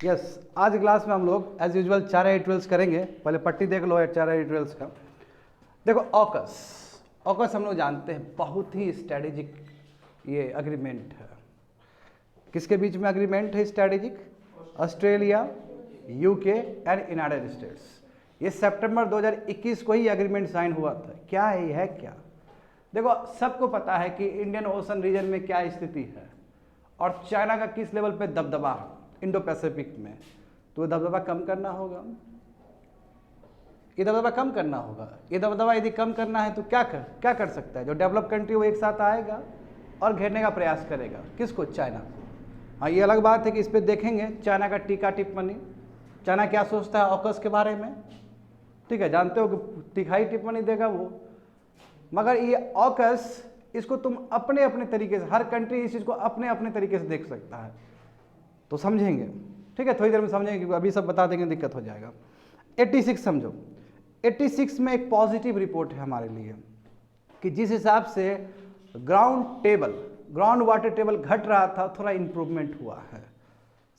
Yes, आज class में हम लोग एज यूजुअल 4 एडिटोरियल्स करेंगे। पहले पट्टी देख लो 4 एडिटोरियल्स का। देखो ऑकस, ऑकस हम लोग जानते हैं बहुत ही स्ट्रेटेजिक ये अग्रीमेंट है। किसके बीच में अग्रीमेंट है strategic? Australia, UK and United states. ये सितंबर 2021 को ही एग्रीमेंट साइन हुआ था। क्या है ये, है क्या? देखो सबको पता है कि इंडियन ओशन रीजन में क्या स्थिति है और चाइना का किस लेवल पे दबदबा है इंडो पैसिफिक में। तो दबदबा कम करना होगा, ये दबदबा कम करना होगा। ये दबदबा यदि कम करना है तो क्या कर सकता है? जो डेवलप कंट्री वो एक साथ आएगा और घेरने का प्रयास करेगा। किसको? चाइना को। हाँ, ये अलग बात है कि इस पर देखेंगे चाइना का टीका टिप्पणी, चाइना क्या सोचता है ऑकस के बारे में। ठीक है, जानते हो कि तिखाई टिप्पणी देगा वो। मगर ये ऑकस, इसको तुम अपने अपने तरीके से, हर कंट्री इस चीज़ को अपने अपने तरीके से देख सकता है। तो समझेंगे, ठीक है, थोड़ी देर में समझेंगे क्योंकि अभी सब बता देंगे दिक्कत हो जाएगा। 86 समझो। 86 में एक पॉजिटिव रिपोर्ट है हमारे लिए कि जिस हिसाब से ग्राउंड वाटर टेबल घट रहा था, थोड़ा इम्प्रूवमेंट हुआ है।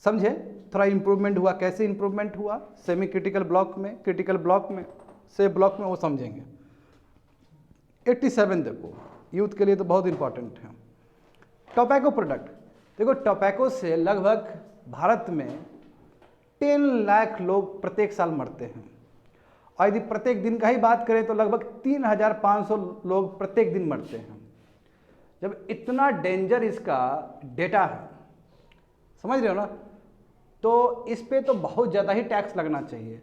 समझे? थोड़ा इम्प्रूवमेंट हुआ। कैसे इम्प्रूवमेंट हुआ? सेमी क्रिटिकल ब्लॉक में, क्रिटिकल ब्लॉक में, से ब्लॉक में, वो समझेंगे। 87 देखो, यूथ के लिए तो बहुत इंपॉर्टेंट है। टोबैको प्रोडक्ट, देखो टोबैको से लगभग भारत में 10 लाख लोग प्रत्येक साल मरते हैं। और यदि प्रत्येक दिन का ही बात करें तो लगभग 3500 लोग प्रत्येक दिन मरते हैं। जब इतना डेंजर इसका डेटा है, समझ रहे हो ना, तो इस पे तो बहुत ज़्यादा ही टैक्स लगना चाहिए।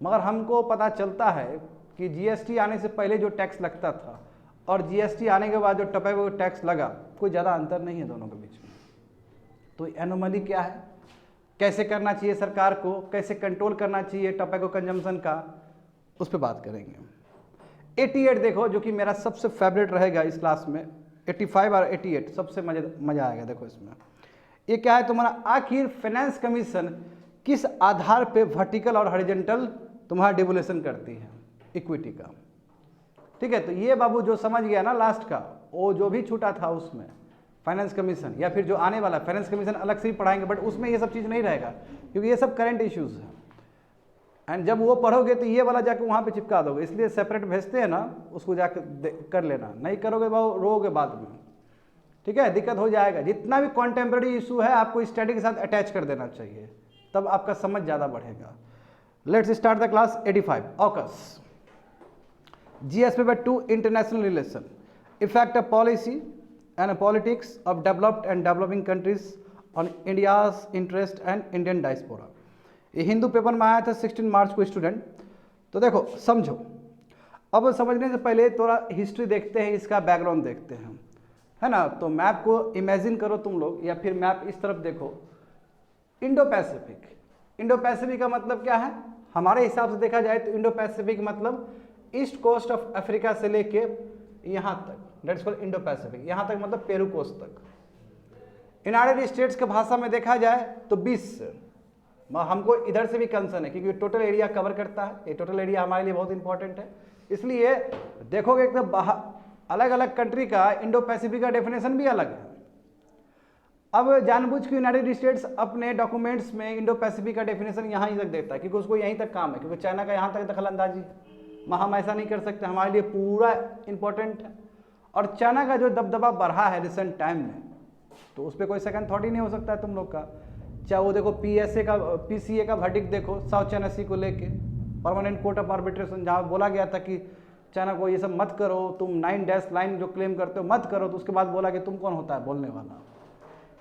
मगर हमको पता चलता है कि जीएसटी आने से पहले जो टैक्स लगता था और जीएसटी आने के बाद जो टोबैको टैक्स लगा, कोई ज़्यादा अंतर नहीं है दोनों के बीच में। तो एनोमली क्या है, कैसे करना चाहिए सरकार को, कैसे कंट्रोल करना चाहिए टोबैको कंजम्पशन का, उस पर बात करेंगे। 88 देखो, जो कि मेरा सबसे फेवरेट रहेगा इस क्लास में। 85 और 88 सबसे मजा आएगा। देखो इसमें ये क्या है तुम्हारा, आखिर फाइनेंस कमीशन किस आधार पे वर्टिकल और हॉरिजॉन्टल तुम्हारा डिवोल्यूशन करती है इक्विटी का। ठीक है, तो ये बाबू जो समझ गया ना लास्ट का, वो जो भी छूटा था उसमें फाइनेंस कमीशन, या फिर जो आने वाला फाइनेंस कमीशन अलग से ही पढ़ाएंगे, बट उसमें ये सब चीज़ नहीं रहेगा क्योंकि ये सब करंट इश्यूज हैं। एंड जब वो पढ़ोगे तो ये वाला जाके वहाँ पे चिपका दोगे, इसलिए सेपरेट भेजते हैं ना, उसको जाकर कर लेना। नहीं करोगे बाबू रोगे बाद में, ठीक है, दिक्कत हो जाएगा। जितना भी कॉन्टेम्प्रेरी इशू है आपको स्टडी के साथ अटैच कर देना चाहिए, तब आपका समझ ज़्यादा बढ़ेगा। Let's start the class. 85 AUKUS, GS paper 2 international relation, effect of policy and politics of developed and developing countries on India's interest and Indian diaspora. ये हिंदू पेपर में आया था 16 मार्च को स्टूडेंट। तो देखो समझो, अब समझने से पहले थोड़ा हिस्ट्री देखते हैं, इसका बैकग्राउंड देखते हैं, है ना। तो मैप को इमेजिन करो तुम लोग, या फिर मैप इस तरफ देखो। इंडो पैसिफिक, इंडो पैसिफिक का मतलब क्या है हमारे हिसाब से देखा जाए तो इंडो पैसिफिक मतलब ईस्ट कोस्ट ऑफ अफ्रीका से लेके यहाँ तक, डेट्स कॉल्ड इंडो पैसिफिक। यहाँ तक मतलब पेरू कोस्ट तक। यूनाइटेड स्टेट्स के भाषा में देखा जाए तो 20 से, हमको इधर से भी कंसर्न है क्योंकि टोटल एरिया कवर करता है। ये टोटल एरिया हमारे लिए बहुत इंपॉर्टेंट है, इसलिए देखोगे एकदम अलग अलग कंट्री का इंडो पैसिफिक का डेफिनेशन भी अलग है। अब जानबूझ के यूनाइटेड स्टेट्स अपने डॉक्यूमेंट्स में इंडो पैसिफिक का डेफिनेशन यहाँ ही तक देता है क्योंकि उसको यहीं तक काम है, क्योंकि चाइना का यहाँ तक दखल अंदाजी, हम ऐसा नहीं कर सकते, हमारे लिए पूरा इंपॉर्टेंट है। और चाइना का जो दबदबा बढ़ा है रिसेंट टाइम में, तो उस पर कोई सेकंड थॉट ही नहीं हो सकता है तुम लोग का। चाहे वो देखो PCA का वर्डिक्ट देखो साउथ चाइना सी को लेके, परमानेंट कोर्ट ऑफ आर्बिट्रेशन, जहाँ बोला गया था कि चाइना को ये सब मत करो, तुम 9 डैश लाइन जो क्लेम करते हो मत करो, तो उसके बाद बोला कि तुम कौन होता है बोलने वाला।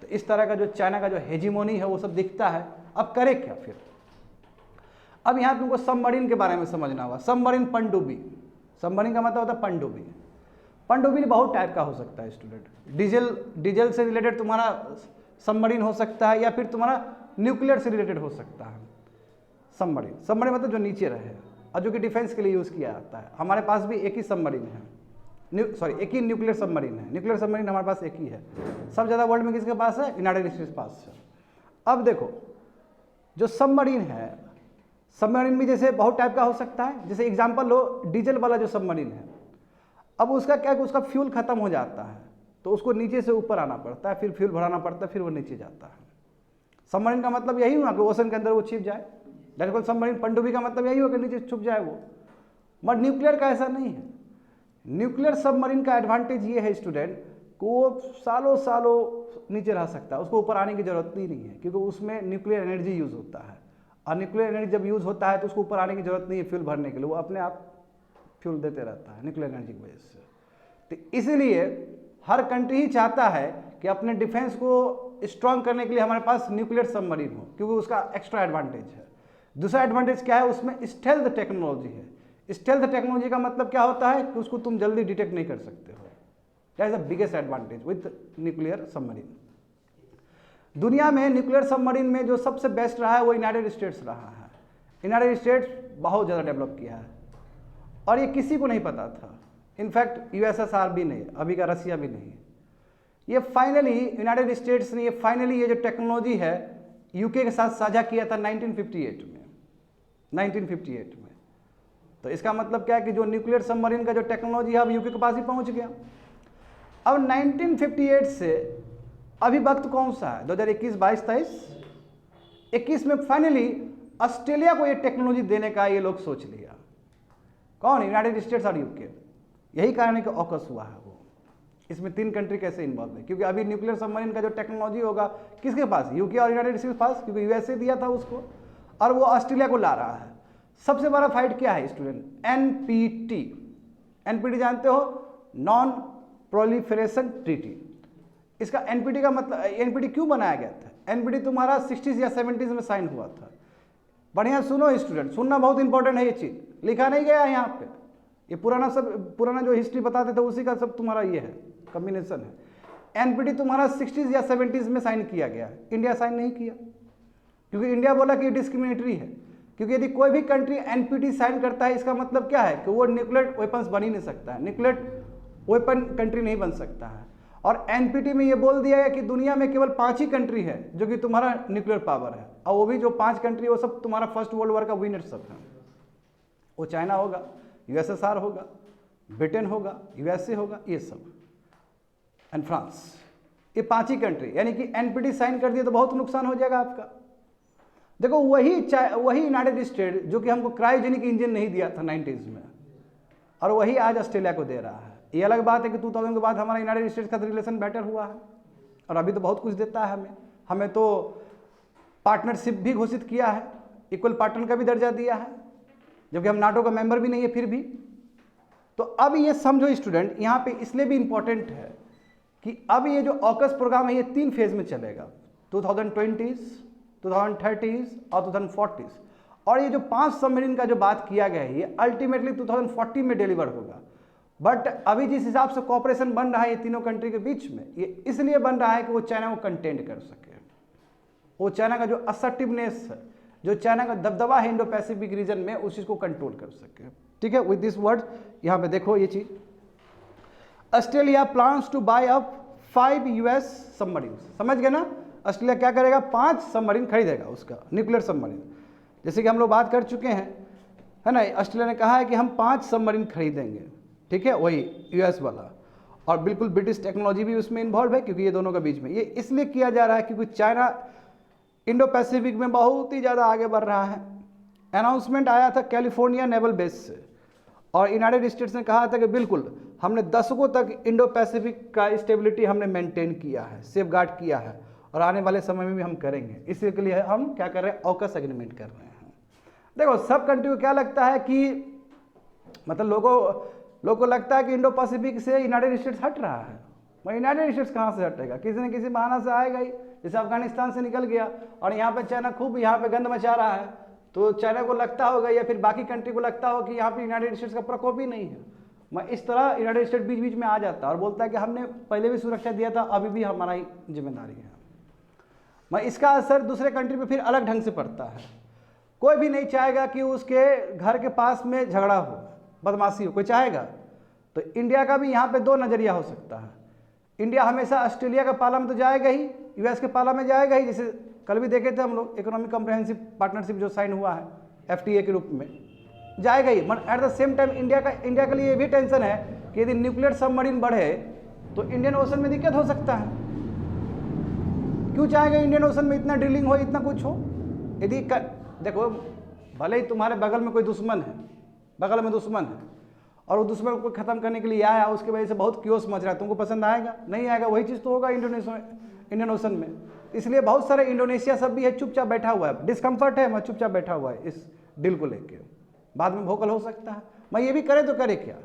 तो इस तरह का जो चाइना का जो हेजीमोनी है वो सब दिखता है। अब करे क्या फिर? अब यहाँ तुमको सबमरीन के बारे में समझना होगा। सबमरीन पनडुब्बी, सबमरीन का मतलब होता है पनडुब्बी। पनडुब्बी बहुत टाइप का हो सकता है स्टूडेंट। डीजल से रिलेटेड तुम्हारा सबमरीन हो सकता है, या फिर तुम्हारा न्यूक्लियर से रिलेटेड हो सकता है। सबमरीन मतलब जो नीचे रहे और जो कि डिफेंस के लिए यूज़ किया जाता है। हमारे पास भी एक ही सबमरीन है, एक ही न्यूक्लियर सबमरीन है। न्यूक्लियर सबमरीन हमारे पास एक ही है। सब ज़्यादा वर्ल्ड में किसके पास है? यूनाइटेड स्टेट्स के पास है। अब देखो जो सबमरीन है, सबमरीन भी जैसे बहुत टाइप का हो सकता है। जैसे एग्जांपल लो, डीजल वाला जो सबमरीन है, अब उसका क्या है कि उसका फ्यूल खत्म हो जाता है तो उसको नीचे से ऊपर आना पड़ता है, फिर फ्यूल भराना पड़ता है, फिर वो नीचे जाता है। सबमरीन का मतलब यही हुआ कि ओशन के अंदर वो छिप जाए, दैट सबमरीन। पनडुब्बी का मतलब यही हुआ कि नीचे छुप जाए वो। बट न्यूक्लियर का ऐसा नहीं है। न्यूक्लियर सबमरीन का एडवांटेज ये है स्टूडेंट कि वो सालों सालों नीचे रह सकता है, उसको ऊपर आने की जरूरत ही नहीं है, क्योंकि उसमें न्यूक्लियर एनर्जी यूज़ होता है। और न्यूक्लियर एनर्जी जब यूज़ होता है तो उसको ऊपर आने की जरूरत नहीं है फ्यूल भरने के लिए, वो अपने आप फ्यूल देते रहता है न्यूक्लियर एनर्जी की वजह से। तो इसीलिए हर कंट्री ही चाहता है कि अपने डिफेंस को स्ट्रांग करने के लिए हमारे पास न्यूक्लियर सबमरीन हो, क्योंकि उसका एक्स्ट्रा एडवांटेज है। दूसरा एडवांटेज क्या है, उसमें स्टेल्थ टेक्नोलॉजी है। स्टेल्थ टेक्नोलॉजी का मतलब क्या होता है कि उसको तुम जल्दी डिटेक्ट नहीं कर सकते हो। That is the biggest advantage with nuclear submarine. दुनिया में न्यूक्लियर सबमरीन में जो सबसे बेस्ट रहा है वो यूनाइटेड स्टेट्स रहा है। यूनाइटेड स्टेट्स बहुत ज़्यादा डेवलप किया है और ये किसी को नहीं पता था। इनफैक्ट यूएसएसआर भी नहीं, अभी का रसिया भी नहीं। ये फाइनली यूनाइटेड स्टेट्स ने ये जो टेक्नोलॉजी है यूके के साथ साझा किया था 1958 में। 1958 में। तो इसका मतलब क्या है कि जो न्यूक्लियर सबमरीन का जो टेक्नोलॉजी है अब यूके के पास ही पहुंच गया। अब 1958 से अभी वक्त कौन सा है, 2021, 22, 23, 21 में फाइनली ऑस्ट्रेलिया को ये टेक्नोलॉजी देने का ये लोग सोच लिया। कौन? यूनाइटेड स्टेट्स और यूके। यही कारण है कि ऑकस हुआ है वो। इसमें 3 कंट्री कैसे इन्वॉल्व है, क्योंकि अभी न्यूक्लियर सबमरीन का जो टेक्नोलॉजी होगा किसके पास? यूके और यूनाइटेड स्टेट्स के पास, क्योंकि यूएसए दिया था उसको और वो ऑस्ट्रेलिया को ला रहा है। सबसे बड़ा फाइट क्या है स्टूडेंट? एनपीटी। एनपीटी जानते हो? Non proliferation treaty. इसका एनपीटी का मतलब, एनपीटी क्यों बनाया गया था? एनपीटी तुम्हारा 60s या 70s में साइन हुआ था। बढ़िया सुनो स्टूडेंट, सुनना बहुत इंपॉर्टेंट है। ये चीज लिखा नहीं गया है यहाँ पे, ये पुराना जो हिस्ट्री बताते थे उसी का सब तुम्हारा ये है, कॉम्बिनेशन है। एनपीटी तुम्हारा 60s या 70s में साइन किया गया, इंडिया साइन नहीं किया, क्योंकि इंडिया बोला कि डिस्क्रिमिनेटरी है। क्योंकि यदि कोई भी कंट्री एनपीटी साइन करता है इसका मतलब क्या है कि वो न्यूक्लियर वेपन्स बन ही नहीं सकता है, न्यूक्लियर वेपन कंट्री नहीं बन सकता है। और एनपीटी में ये बोल दिया है कि दुनिया में केवल 5 ही कंट्री है जो कि तुम्हारा न्यूक्लियर पावर है, और वो भी जो 5 कंट्री वो सब तुम्हारा फर्स्ट वर्ल्ड वॉर का विनर सब है। वो चाइना होगा, यूएसएसआर होगा, ब्रिटेन होगा, यूएसए होगा, ये सब, एंड फ्रांस। ये 5 ही कंट्री, यानी कि एनपीटी साइन कर दिया तो बहुत नुकसान हो जाएगा आपका। देखो वही यूनाइटेड स्टेट जो कि हमको क्रायोजेनिक इंजन नहीं दिया था 90s में, और वही आज ऑस्ट्रेलिया को दे रहा है। ये अलग बात है कि 2000 के बाद हमारा यूनाइटेड स्टेट्स का रिलेशन बेटर हुआ है और अभी तो बहुत कुछ देता है हमें तो पार्टनरशिप भी घोषित किया है, इक्वल पार्टनर का भी दर्जा दिया है, जबकि हम नाटो का मेंबर भी नहीं है फिर भी। तो अब ये समझो स्टूडेंट, यहाँ पे इसलिए भी इंपॉर्टेंट है कि अब ये जो ऑकस प्रोग्राम है ये 3 फेज में चलेगा, 2020s, 2030s और 2040s। और ये जो 5 सबमरीन का जो बात किया गया है ये अल्टीमेटली 2040 में डिलीवर होगा। बट अभी जिस हिसाब से कॉपरेशन बन रहा है ये तीनों कंट्री के बीच में, ये इसलिए बन रहा है कि वो चाइना को कंटेंट कर सके, वो चाइना का जो असर्टिवनेस है, जो चाइना का दबदबा है इंडो पैसिफिक रीजन में, उस चीज को कंट्रोल कर सके। ठीक है, विद दिस वर्ड यहाँ पे देखो ये चीज, Australia plans to buy up 5 US submarine. समझ गए ना? ऑस्ट्रेलिया क्या करेगा? 5 सबमरीन खरीदेगा उसका, न्यूक्लियर सबमरीन। जैसे कि हम लोग बात कर चुके हैं, है ना, ऑस्ट्रेलिया ने कहा है कि हम 5 सबमरीन खरीदेंगे। ठीक है, वही यूएस वाला, और बिल्कुल ब्रिटिश टेक्नोलॉजी भी उसमें इन्वॉल्व है, क्योंकि ये दोनों के बीच में ये इसलिए किया जा रहा है क्योंकि चाइना इंडो पैसिफिक में बहुत ही ज़्यादा आगे बढ़ रहा है। अनाउंसमेंट आया था कैलिफोर्निया नेवल बेस से, और यूनाइटेड स्टेट्स ने कहा था कि बिल्कुल हमने दशकों तक इंडो पैसिफिक का स्टेबिलिटी हमने मेंटेन किया है, सेफ गार्ड किया है, और आने वाले समय में भी हम करेंगे। इसी के लिए हम क्या कर रहे हैं? ऑकस एग्रीमेंट कर रहे हैं। देखो सब कंट्री को क्या लगता है कि मतलब लोगों को लगता है कि इंडो पैसिफिक से यूनाइटेड स्टेट्स हट रहा है। मगर यूनाइटेड स्टेट्स कहाँ से हटेगा? किसी न किसी बहाना से आएगा ही। जैसे अफगानिस्तान से निकल गया और यहाँ पे चाइना खूब यहाँ पे गंद मचा रहा है, तो चाइना को लगता होगा या फिर बाकी कंट्री को लगता हो कि यहाँ पे यूनाइटेड स्टेट्स का प्रकोप ही नहीं है। मैं इस तरह यूनाइटेड स्टेट्स बीच बीच में आ जाता है और बोलता है कि हमने पहले भी सुरक्षा दिया था, अभी भी हमारा ही जिम्मेदारी है। मैं इसका असर दूसरे कंट्री पे फिर अलग ढंग से पड़ता है। कोई भी नहीं चाहेगा कि उसके घर के पास में झगड़ा हो, बदमाशी हो, कोई चाहेगा? तो इंडिया का भी यहाँ पे 2 नज़रिया हो सकता है। इंडिया हमेशा ऑस्ट्रेलिया के पाला में तो जाएगा ही, यूएस के पाला में जाएगा ही। जैसे कल भी देखे थे हम लोग, इकोनॉमिक कॉम्प्रिहेंसिव पार्टनरशिप जो साइन हुआ है एफटीए के रूप में, जाएगा ही। But at the same time India के लिए ये भी टेंशन है कि यदि न्यूक्लियर सबमरीन बढ़े तो इंडियन ओशन में दिक्कत हो सकता है। क्यों चाहेगा इंडियन ओशन में इतना ड्रिलिंग हो, इतना कुछ हो? यदि देखो, भले ही तुम्हारे बगल में कोई दुश्मन है, बगल में दुश्मन है, और वो दुश्मन को खत्म करने के लिए आया, उसकी वजह से बहुत क्योस मच रहा है, तुमको पसंद आएगा? नहीं आएगा। वही चीज़ तो होगा इंडियन ओशन में। इसलिए बहुत सारे इंडोनेशिया सब भी है, चुपचाप बैठा हुआ है, डिस्कम्फर्ट है, मैं चुपचाप बैठा हुआ है इस डील को लेके। बाद में वोकल हो सकता है, मैं ये भी करे तो करे क्या?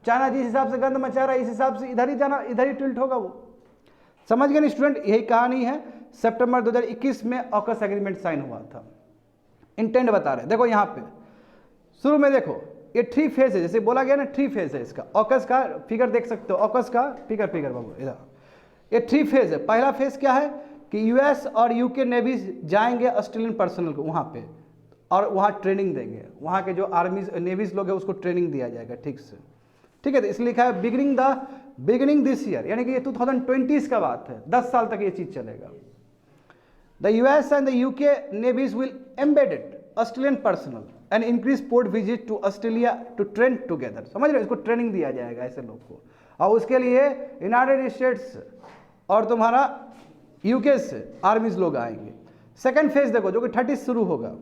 चाइना जिस हिसाब से गंद मचा रहा है, इस हिसाब से इधर ही जाना, इधर ही टिल्ट होगा वो। समझ गए ना स्टूडेंट? यही कहानी है। सितंबर 2021 में ऑकस एग्रीमेंट साइन हुआ था। इंटेंट बता रहे, देखो यहाँ पे शुरू में देखो, ये 3 फेज है, जैसे बोला गया ना 3 फेज है इसका। ऑकस का फिगर देख सकते हो, ऑकस का फिगर बाबू इधर, ये 3 फेज है। पहला फेज क्या है कि यूएस और यूके नेवी जाएंगे ऑस्ट्रेलियन पर्सनल को वहाँ पे, और वहाँ ट्रेनिंग देंगे, वहाँ के जो आर्मी नेवीज लोग हैं उसको ट्रेनिंग दिया जाएगा ठीक से, ठीक है। तो इसलिए लिखा है बिगिनिंग दिस ईयर, यानी कि ये 2020 का बात है, 10 साल तक ये चीज़ चलेगा। The US and the UK navies will embedded Australian personnel and increase port visit to Australia to train together. समझ रहे हो? इसको ट्रेनिंग दिया जाएगा ऐसे लोग को, और उसके लिए यूनाइटेड स्टेट्स और तुम्हारा यूके से आर्मीज लोग आएंगे। सेकेंड फेज देखो, जो कि 30 शुरू होगा।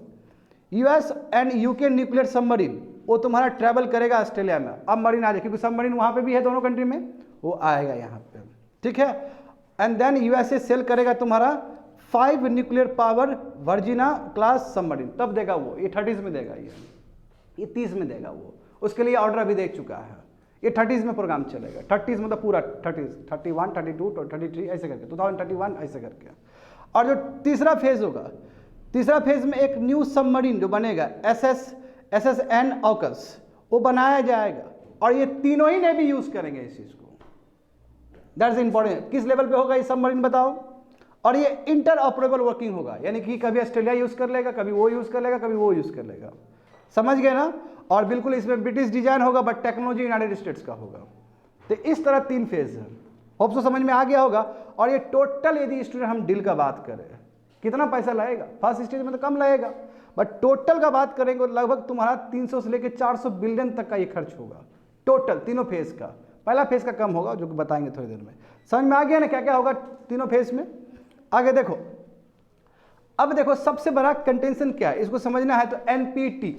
US and UK nuclear submarine, वो तुम्हारा ट्रैवल करेगा ऑस्ट्रेलिया में। अब मरीन आ जाए, क्योंकि सबमरीन वहाँ पे भी है दोनों कंट्री में, वो आएगा यहाँ पे, ठीक है। एंड देन यूएसए सेल करेगा तुम्हारा 5 nuclear power Virginia class submarine, तब देगा वो, ये 30s में देगा, ये 30 में देगा वो। उसके लिए ऑर्डर अभी दे चुका है, ये 30s में प्रोग्राम चलेगा। 30s मतलब पूरा 30s, 31, 32, 33 ऐसे करके, 2031 ऐसे करके। और जो तीसरा फेज होगा, तीसरा फेज में एक न्यू सबमरीन जो बनेगा SSN ऑकस, वो बनाया जाएगा, और ये तीनों ही नेवी यूज करेंगे इस चीज को। That's important. किस लेवल पे होगा ये सबमरीन बताओ? और ये इंटर ऑपरेबल वर्किंग होगा, यानी कि कभी ऑस्ट्रेलिया यूज कर लेगा, कभी वो यूज कर लेगा, कभी वो यूज कर लेगा। समझ गए ना? और बिल्कुल इसमें ब्रिटिश डिजाइन होगा, बट टेक्नोलॉजी यूनाइटेड स्टेट्स का होगा। तो इस तरह 3 फेज है। होप सो समझ में आ गया होगा। और ये टोटल यदि स्टूडेंट हम डील का बात करें, कितना पैसा लगेगा? फर्स्ट स्टेज में तो कम लगेगा, बट टोटल का बात करेंगे तो लगभग तुम्हारा 300 से लेकर 400 बिलियन तक का ये खर्च होगा टोटल तीनों फेज का। पहला फेज का कम होगा, जो कि बताएंगे थोड़ी देर में। समझ में आ गया ना क्या क्या होगा तीनों फेज में? आगे देखो, अब देखो सबसे बड़ा कंटेंशन क्या है, इसको समझना है तो एनपीटी।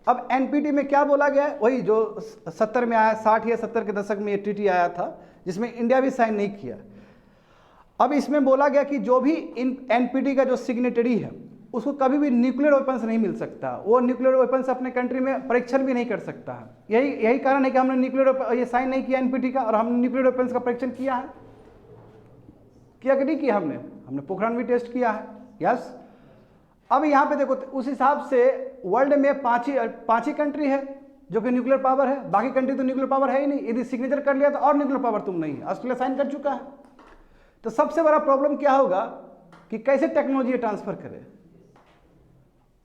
अब एनपीटी में क्या बोला गया है? वही जो 70 में आया, 60 या 70 के दशक में ये ट्रीटी आया था, जिसमें इंडिया भी साइन नहीं किया। अब इसमें बोला गया कि जो भी एनपीटी का जो सिग्नेटरी है, उसको कभी भी न्यूक्लियर वेपन्स नहीं मिल सकता, वो न्यूक्लियर वेपन्स अपने कंट्री में परीक्षण भी नहीं कर सकता है। यही कारण है कि हमने न्यूक्लियर ये साइन नहीं किया एनपीटी का, और हमने न्यूक्लियर वेपन्स का परीक्षण किया है, किया कि नहीं किया? हमने पोखरण भी टेस्ट किया है, यस। अब यहाँ पे देखो, उस हिसाब से वर्ल्ड में 5 ही कंट्री है जो कि न्यूक्लियर पावर है, बाकी कंट्री तो न्यूक्लियर पावर है ही नहीं। यदि सिग्नेचर कर लिया तो और न्यूक्लियर पावर तुम नहीं है, ऑस्ट्रेलिया साइन कर चुका है। तो सबसे बड़ा प्रॉब्लम क्या होगा कि कैसे टेक्नोलॉजी ट्रांसफर करे।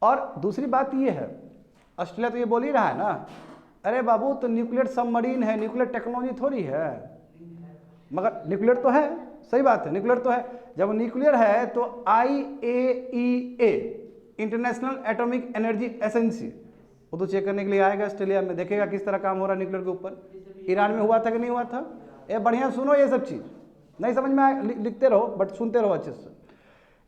और दूसरी बात ये है, ऑस्ट्रेलिया तो ये बोल ही रहा है ना, अरे बाबू तो न्यूक्लियर सबमरीन है, न्यूक्लियर टेक्नोलॉजी थोड़ी है। मगर न्यूक्लियर तो है, सही बात है, न्यूक्लियर तो है। जब न्यूक्लियर है तो IAEA international atomic energy agency, वो तो चेक करने के लिए आएगा ऑस्ट्रेलिया में, देखेगा किस तरह काम हो रहा है न्यूक्लियर के ऊपर। ईरान में हुआ था कि नहीं हुआ था? ये बढ़िया सुनो, ये सब चीज़ नहीं समझ में आए लिखते रहो, बट सुनते रहो अच्छे से।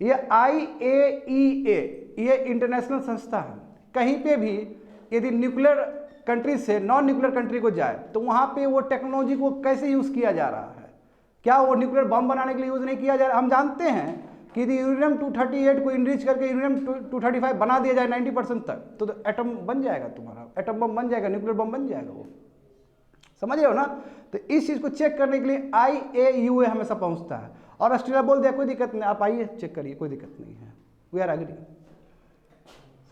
ये IAEA ये इंटरनेशनल संस्था है। कहीं पे भी यदि न्यूक्लियर कंट्री से नॉन न्यूक्लियर कंट्री को जाए तो वहाँ पे वो टेक्नोलॉजी को कैसे यूज़ किया जा रहा है, क्या वो न्यूक्लियर बम बनाने के लिए यूज़ नहीं किया जा रहा। हम जानते हैं कि यदि यूरेनियम 238 को इनरिच करके यूरेनियम 235 बना दिया जाए 90% तक, तो एटम बन जाएगा, तुम्हारा एटम बम बन जाएगा, न्यूक्लियर बम बन जाएगा वो। समझ रहे हो ना? तो इस चीज़ को चेक करने के लिए IAEA हमेशा पहुंचता है, और ऑस्ट्रेलिया बोल दिया कोई दिक्कत नहीं, आप आइए चेक करिए, कोई दिक्कत नहीं है, वी आर एग्री।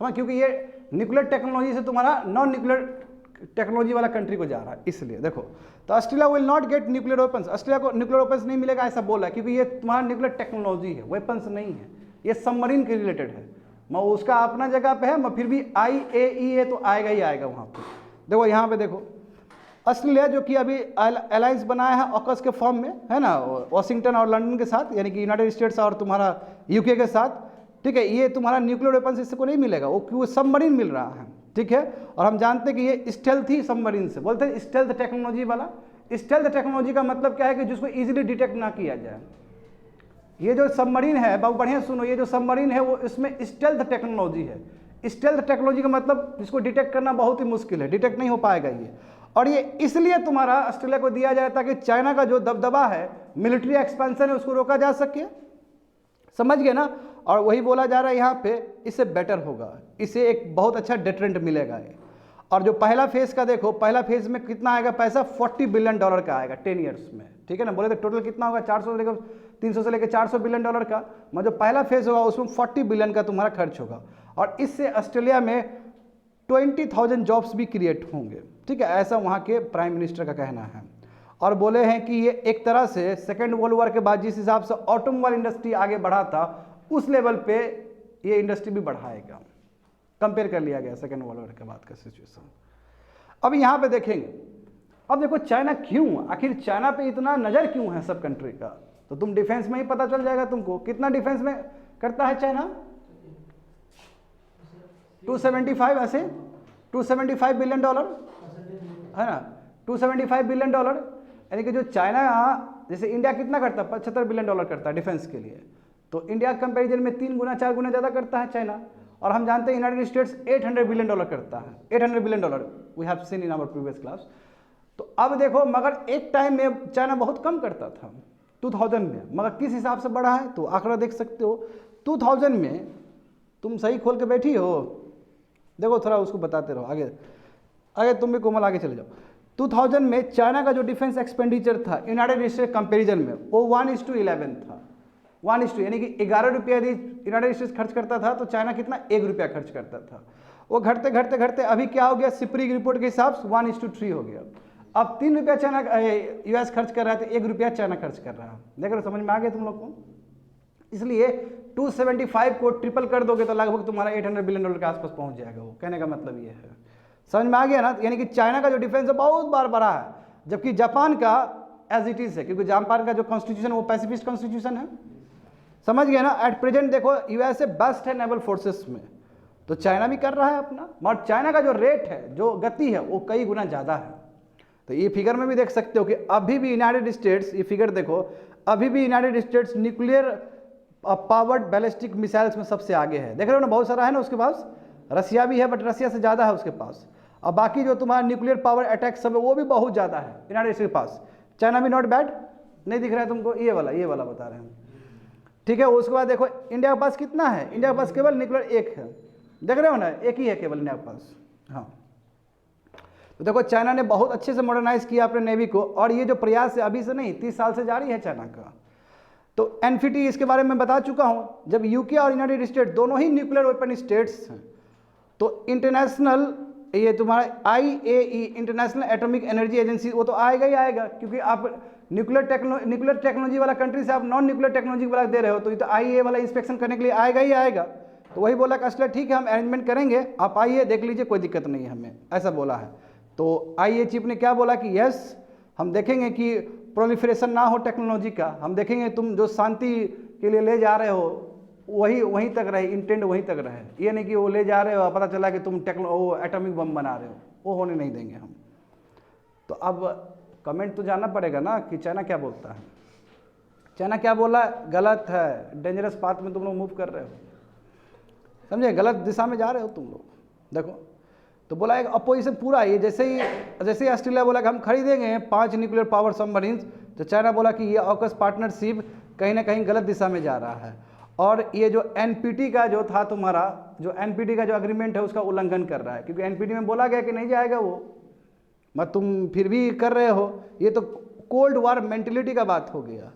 समझ, क्योंकि ये न्यूक्लियर टेक्नोलॉजी से तुम्हारा नॉन न्यूक्लियर टेक्नोलॉजी वाला कंट्री को जा रहा है, इसलिए देखो। तो Australia will not gate nuclear weapons, Australia को न्यूक्लियर वेपन्स नहीं मिलेगा ऐसा बोला है, क्योंकि ये तुम्हारा न्यूक्लियर टेक्नोलॉजी है, वेपन्स नहीं है, ये सबमरीन के रिलेटेड है। मैं उसका अपना जगह पे है, मैं फिर भी IAEA तो आएगा ही आएगा वहाँ पे। देखो यहाँ पे देखो, ऑस्ट्रेलिया जो कि अभी अलायंस बनाया है ऑकस के फॉर्म में, है ना, वाशिंगटन और लंदन के साथ, यानी कि यूनाइटेड स्टेट्स और तुम्हारा यूके के साथ, ठीक है। ये तुम्हारा न्यूक्लियर वेपन्स इसको नहीं मिलेगा, वो क्यों सबमरीन मिल रहा है, ठीक है। और हम जानते हैं कि ये स्टेल्थ ही सबमरीन से बोलते हैं, स्टेल्थ टेक्नोलॉजी वाला। स्टेल्थ टेक्नोलॉजी का मतलब क्या है कि जिसको इजीली डिटेक्ट ना किया जाए, ये जो सबमरीन है, बहुत बढ़िया सुनो, ये जो सबमरीन है वो इसमें स्टेल्थ टेक्नोलॉजी है। स्टेल्थ टेक्नोलॉजी का मतलब इसको डिटेक्ट करना बहुत ही मुश्किल है, डिटेक्ट नहीं हो पाएगा ये। और ये इसलिए तुम्हारा ऑस्ट्रेलिया को दिया जाए ताकि चाइना का जो दबदबा है, मिलिट्री एक्सपेंशन है, उसको रोका जा सके। समझ गए ना। और वही बोला जा रहा है यहाँ पे, इससे बेटर होगा, इससे एक बहुत अच्छा डेटरेंट मिलेगा ये। और जो पहला फेज का देखो, पहला फेज में कितना आएगा पैसा, $40 बिलियन का आएगा 10 ईयर्स में, ठीक है ना। बोले तो टोटल कितना होगा, 300 से लेकर 400 बिलियन डॉलर का, मतलब जो पहला फेज होगा उसमें 40 बिलियन का तुम्हारा खर्च होगा। और इससे ऑस्ट्रेलिया में 20,000 जॉब्स भी क्रिएट होंगे, ठीक है, ऐसा वहाँ के प्राइम मिनिस्टर का कहना है। और बोले हैं कि ये एक तरह से सेकेंड वर्ल्ड वॉर के बाद जिस हिसाब से ऑटोमोबाइल इंडस्ट्री आगे बढ़ा था, उस लेवल पे ये इंडस्ट्री भी बढ़ाएगा। कंपेयर कर लिया गया सेकेंड वर्ल्ड वॉर के बाद का सिचुएशन। अब यहाँ पे देखेंगे, अब देखो चाइना क्यों, आखिर चाइना पे इतना नज़र क्यों है सब कंट्री का, तो तुम डिफेंस में ही पता चल जाएगा तुमको। कितना डिफेंस में करता है चाइना, 275, ऐसे 275 बिलियन डॉलर है ना, 275 बिलियन डॉलर। यानी कि जो चाइना, जैसे इंडिया कितना करता है, 75 बिलियन डॉलर करता है डिफेंस के लिए, तो इंडिया के कंपेरिजन में 3 गुना 4 गुना ज़्यादा करता है चाइना। और हम जानते हैं यूनाइटेड स्टेट्स 800 बिलियन डॉलर करता है, 800 billion dollar we have seen in our previous class. तो अब देखो, मगर एक टाइम में चाइना बहुत कम करता था 2000 में, मगर किस हिसाब से बढ़ा है तो आंकड़ा देख सकते हो। 2000 में तुम सही खोल के बैठी हो, देखो थोड़ा उसको बताते रहो, आगे आगे तुम भी कोमल आगे चले जाओ। 2000 में चाइना का जो डिफेंस एक्सपेंडिचर था यूनाइटेड स्टेट्स कंपेरिजन में, वो 1:11 था, 1:, यानी कि 11 रुपया यदि यूनाइटेड स्टेट्स खर्च करता था तो चाइना कितना, 1 रुपया खर्च करता था। वो घटते घटते घटते अभी क्या हो गया, सिपरी की रिपोर्ट के हिसाब से 1:3 हो गया। अब 3 रुपया चाइना US खर्च कर रहा है, तो 1 रुपया चाइना खर्च कर रहा है। देख रहे हो, समझ में आ गया तुम लोग को। इसलिए 275 को ट्रिपल कर दोगे तो लगभग तुम्हारा 800 बिलियन डॉलर के आसपास पहुंच जाएगा वो, कहने का मतलब ये है। समझ में आ गया ना। यानी कि चाइना का जो डिफेंस है बहुत बार बढ़ा है, जबकि जापान का एज इट इज है, क्योंकि जापान का जो कॉन्स्टिट्यूशन वो पैसिफिस्ट कॉन्स्टिट्यूशन है। समझ गए ना। एट प्रेजेंट देखो USA बेस्ट है नेवल फोर्सेस में, तो चाइना भी कर रहा है अपना, मगर चाइना का जो रेट है, जो गति है, वो कई गुना ज़्यादा है। तो ये फिगर में भी देख सकते हो कि अभी भी यूनाइटेड स्टेट्स, ये फिगर देखो, अभी भी United states nuclear powered ballistic missiles में सबसे आगे है। देख रहे हो ना, बहुत सारा है ना उसके पास। रसिया भी है, बट रसिया से ज़्यादा है उसके पास। अब बाकी जो तुम्हारा न्यूक्लियर पावर अटैक सब है वो भी बहुत ज़्यादा है यूनाइटेड स्टेट्स के पास। चाइना भी नॉट बैड, नहीं दिख रहा है तुमको, ये वाला बता रहे हैं, ठीक है। उसके बाद देखो इंडिया के पास कितना है, इंडिया के पास केवल न्यूक्लियर 1 है, देख रहे हो ना, 1 ही है केवल इंडिया के पास। हाँ, तो देखो चाइना ने बहुत अच्छे से मॉडर्नाइज किया अपने नेवी को, और ये जो प्रयास है अभी से नहीं, 30 साल से जारी है चाइना का। तो NPT इसके बारे में बता चुका हूँ। जब UK और यूनाइटेड स्टेट दोनों ही न्यूक्लियर वेपन स्टेट्स हैं, तो इंटरनेशनल, ये तुम्हारा IAE international atomic energy agency, वो तो आएगा ही आएगा, क्योंकि आप न्यूक्लियर टेक्नोलॉजी वाला कंट्री से आप नॉन न्यूक्लियर टेक्नोलॉजी वाला दे रहे हो, तो ये तो IAEA वाला इंस्पेक्शन करने के लिए आएगा ही आएगा। तो वही बोला कि असला ठीक है, हम अरेंजमेंट करेंगे, आप आइए देख लीजिए, कोई दिक्कत नहीं है हमें, ऐसा बोला है। तो IAEA चीफ ने क्या बोला कि यस, हम देखेंगे कि प्रोलिफरेशन ना हो टेक्नोलॉजी का, हम देखेंगे तुम जो शांति के लिए ले जा रहे हो वहीं तक रहे, इंटेंट वहीं तक रहे, ये नहीं कि वो ले जा रहे हो पता चला कि तुम वो एटॉमिक बम बना रहे हो, वो होने नहीं देंगे हम। तो अब कमेंट तो जानना पड़ेगा ना कि चाइना क्या बोलता है। चाइना क्या बोला, गलत है, डेंजरस पाथ में तुम लोग मूव कर रहे हो, समझे, गलत दिशा में जा रहे हो तुम लोग। देखो तो बोला एक अपोजिशन पूरा, ये जैसे ही ऑस्ट्रेलिया बोला कि हम खरीदेंगे 5 न्यूक्लियर पावर सबमरीन्स, तो चाइना बोला कि ये ऑकस पार्टनरशिप कहीं ना कहीं गलत दिशा में जा रहा है, और ये जो NPT का जो था तुम्हारा, जो NPT का जो अग्रीमेंट है उसका उल्लंघन कर रहा है, क्योंकि NPT में बोला गया कि नहीं जाएगा वो, मत तुम फिर भी कर रहे हो। ये तो कोल्ड वॉर मेंटेलिटी का बात हो गया,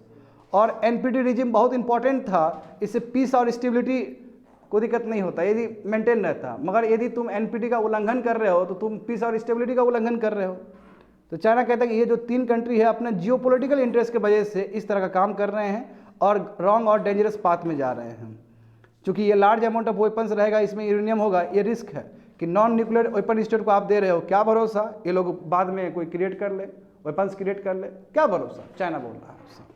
और NPT रिजिम बहुत इंपॉर्टेंट था, इससे पीस और स्टेबिलिटी कोई दिक्कत नहीं होता यदि मेंटेन रहता, मगर यदि तुम NPT का उल्लंघन कर रहे हो तो तुम पीस और स्टेबिलिटी का उल्लंघन कर रहे हो। तो चाइना कहता है कि ये जो 3 कंट्री है अपने जियोपॉलिटिकल इंटरेस्ट के वजह से इस तरह का काम कर रहे हैं और रॉन्ग और डेंजरस पाथ में जा रहे हैं। चूँकि ये लार्ज अमाउंट ऑफ वेपन्स रहेगा, इसमें यूरेनियम होगा, ये रिस्क है कि नॉन न्यूक्लियर वेपन स्टेट को आप दे रहे हो, क्या भरोसा ये लोग बाद में कोई क्रिएट कर ले, वेपन्स क्रिएट कर ले, क्या भरोसा, चाइना बोल रहा है।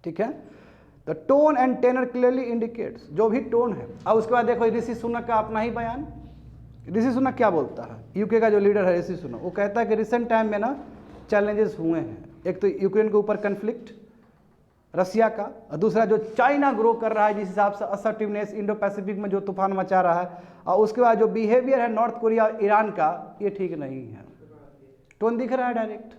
ठीक है, the tone and tenor clearly indicates, जो भी टोन है। अब उसके बाद देखो ऋषि सुनक का अपना ही बयान। ऋषि सुनक क्या बोलता है, यूके का जो लीडर है ऋषि सुनक, वो कहता है कि रिसेंट टाइम में ना चैलेंजेस हुए हैं। एक तो यूक्रेन के ऊपर कन्फ्लिक्ट, रसिया का, और दूसरा जो चाइना ग्रो कर रहा है जिस हिसाब से असर्टिवनेस इंडो पैसिफिक में जो तूफान मचा रहा है, और उसके बाद जो बिहेवियर है नॉर्थ कोरिया और ईरान का, ये ठीक नहीं है। टोन दिख रहा है डायरेक्ट,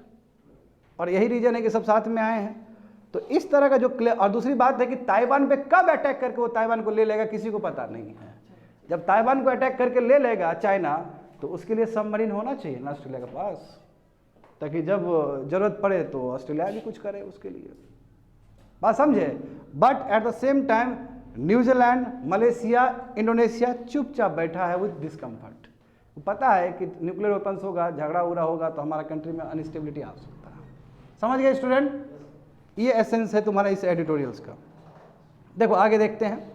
और यही रीजन है कि सब साथ में आए हैं। तो इस तरह का जो और दूसरी बात है कि ताइवान पे कब अटैक करके वो ताइवान को ले लेगा किसी को पता नहीं है। जब ताइवान को अटैक करके ले लेगा चाइना, तो उसके लिए सबमरीन होना चाहिए ना ऑस्ट्रेलिया के पास, ताकि जब जरूरत पड़े तो ऑस्ट्रेलिया भी कुछ करे उसके लिए। बात समझे? But at the same time New Zealand, Malaysia, Indonesia चुपचाप बैठा है विद डिस्कम्फर्ट। पता है कि न्यूक्लियर वेपन्स होगा, झगड़ा उगड़ा होगा तो हमारा कंट्री में अनस्टेबिलिटी आ सकता है। समझ गए स्टूडेंट? ये एसेंस है तुम्हारा इस एडिटोरियल्स का। देखो आगे देखते हैं।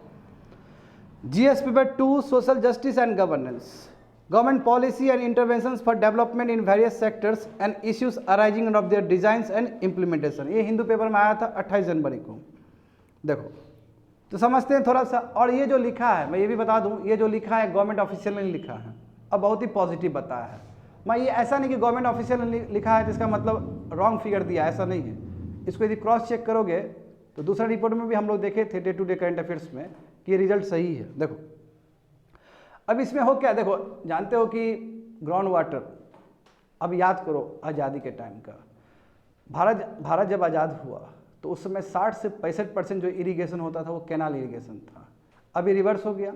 GS paper 2 social justice and governance, government policy and interventions for development in various sectors and issues arising of their designs and implementation. ये हिंदू पेपर में आया था 28 जनवरी को। देखो तो समझते हैं थोड़ा सा। और ये जो लिखा है, मैं ये भी बता दूं, ये जो लिखा है गवर्नमेंट ऑफिशियल ने लिखा है और बहुत ही पॉजिटिव बताया है। मैं ये ऐसा नहीं कि गवर्नमेंट ऑफिशियल ने लिखा है तो इसका मतलब रॉन्ग फिगर दिया, ऐसा नहीं है। इसको यदि क्रॉस चेक करोगे तो दूसरा रिपोर्ट में भी हम लोग देखे थे day to day current affairs में कि ये रिजल्ट सही है। देखो अब इसमें हो क्या, देखो जानते हो कि ग्राउंड वाटर, अब याद करो आज़ादी के टाइम का, भारत जब आज़ाद हुआ तो उस समय 60 से 65% जो इरिगेशन होता था वो कैनाल इरिगेशन था। अभी रिवर्स हो गया।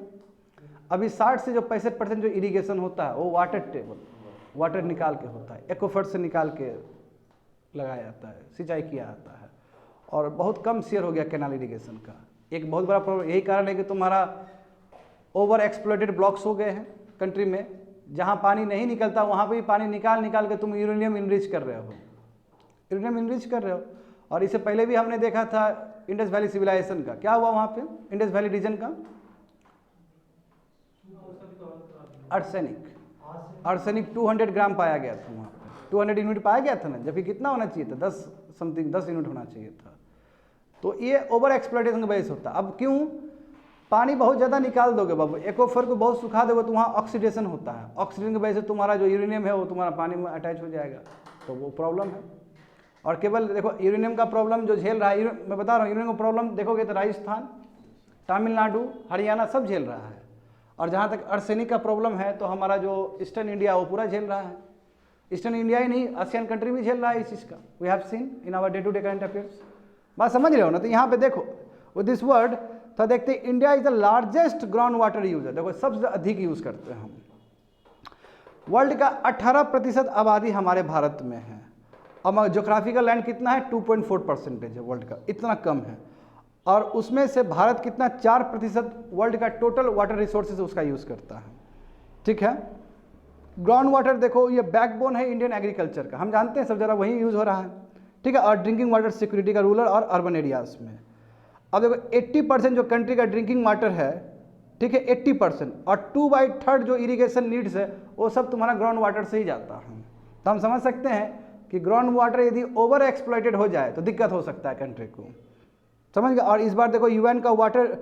अभी 60 से जो 65% जो इरिगेशन होता है वो वाटर टेबल, वाटर निकाल के होता है, एक्वाफर्ट से निकाल के लगाया जाता है, सिंचाई किया जाता है, और बहुत कम शेयर हो गया कैनाल इरिगेशन का। एक बहुत बड़ा प्रॉब्लम यही कारण है कि तुम्हारा ओवर एक्सप्लॉइटेड ब्लॉक्स हो गए हैं कंट्री में। जहाँ पानी नहीं निकलता वहाँ पे भी पानी निकाल के तुम यूरेनियम इनरिच कर रहे हो, और इससे पहले भी हमने देखा था इंडस वैली सिविलाइजेशन का क्या हुआ वहाँ पे, इंडस वैली रीजन का आर्सेनिक 200 ग्राम पाया गया था वहाँ पे, 200 यूनिट पाया गया था ना, जबकि कितना होना चाहिए था 10 यूनिट होना चाहिए था। तो ये ओवर एक्सप्लॉइटेशन का वजह से होता है। अब क्यों? पानी बहुत ज़्यादा निकाल दोगे बाबू, एक्वाफर को बहुत सुखा दोगे तो वहाँ ऑक्सीडेशन होता है, ऑक्सीजन की वजह से तुम्हारा जो यूरेनियम है वो तुम्हारा पानी में अटैच हो जाएगा, तो वो प्रॉब्लम है। और केवल देखो यूरेनियम का प्रॉब्लम जो झेल रहा है, मैं बता रहा हूँ यूरेनियम का प्रॉब्लम देखोगे तो राजस्थान, तमिलनाडु, हरियाणा सब झेल रहा है। और जहाँ तक आर्सेनिक का प्रॉब्लम है तो हमारा जो ईस्टर्न इंडिया वो पूरा झेल रहा है। ईस्टर्न इंडिया ही नहीं, आसियान कंट्री भी झेल रहा है इस चीज़ का। We have seen in our day to day current affairs. बात समझ रहे हो ना? तो यहाँ पे देखो विद दिस वर्ड तो देखते हैं India is the largest ground water user. देखो सबसे अधिक यूज करते हैं हम। वर्ल्ड का 18% आबादी हमारे भारत में है। अब जोग्राफिकल लैंड कितना है? 2.4% है वर्ल्ड का, इतना कम है। और उसमें से भारत कितना? 4% वर्ल्ड का टोटल वाटर रिसोर्सेज उसका यूज करता है। ठीक है। ग्राउंड वाटर देखो ये बैकबोन है इंडियन एग्रीकल्चर का, हम जानते हैं सब जगह वही यूज हो रहा है। ठीक है। और ड्रिंकिंग वाटर सिक्योरिटी का रूरल और अर्बन एरियाज में। अब देखो 80% जो कंट्री का ड्रिंकिंग वाटर है, ठीक है 80%, और 2/3 जो इरिगेशन नीड्स है वो सब तुम्हारा ग्राउंड वाटर से ही जाता है। तो हम समझ सकते हैं कि ग्राउंड वाटर यदि ओवर एक्सप्लॉइटेड हो जाए तो दिक्कत हो सकता है कंट्री को, समझ गए। और इस बार देखो यूएन का वाटर,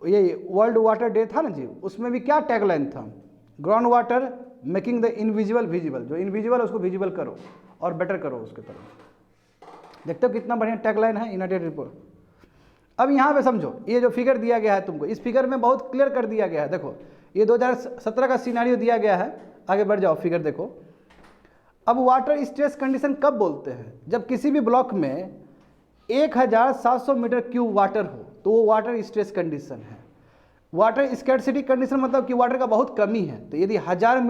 ये वर्ल्ड वाटर डे था ना जी, उसमें भी क्या टैगलाइन था? Ground water making the invisible visible. जो इनविजिबल है उसको विजिबल करो और बेटर करो उसके तरफ। देखते हो कितना बढ़िया टैगलाइन है यूनाइटेड रिपोर्ट। अब यहाँ पे समझो ये जो फिगर दिया गया है तुमको, इस फिगर में बहुत क्लियर कर दिया गया है। देखो ये 2017 का सिनेरियो दिया गया है। आगे बढ़ जाओ, फिगर देखो। अब वाटर स्ट्रेस कंडीशन कब बोलते हैं? जब किसी भी ब्लॉक में 1700 मीटर क्यूब वाटर हो तो वो वाटर स्ट्रेस कंडीशन है। वाटर स्कैर्सिटी कंडीशन मतलब कि वाटर का बहुत कमी है। तो यदि 1000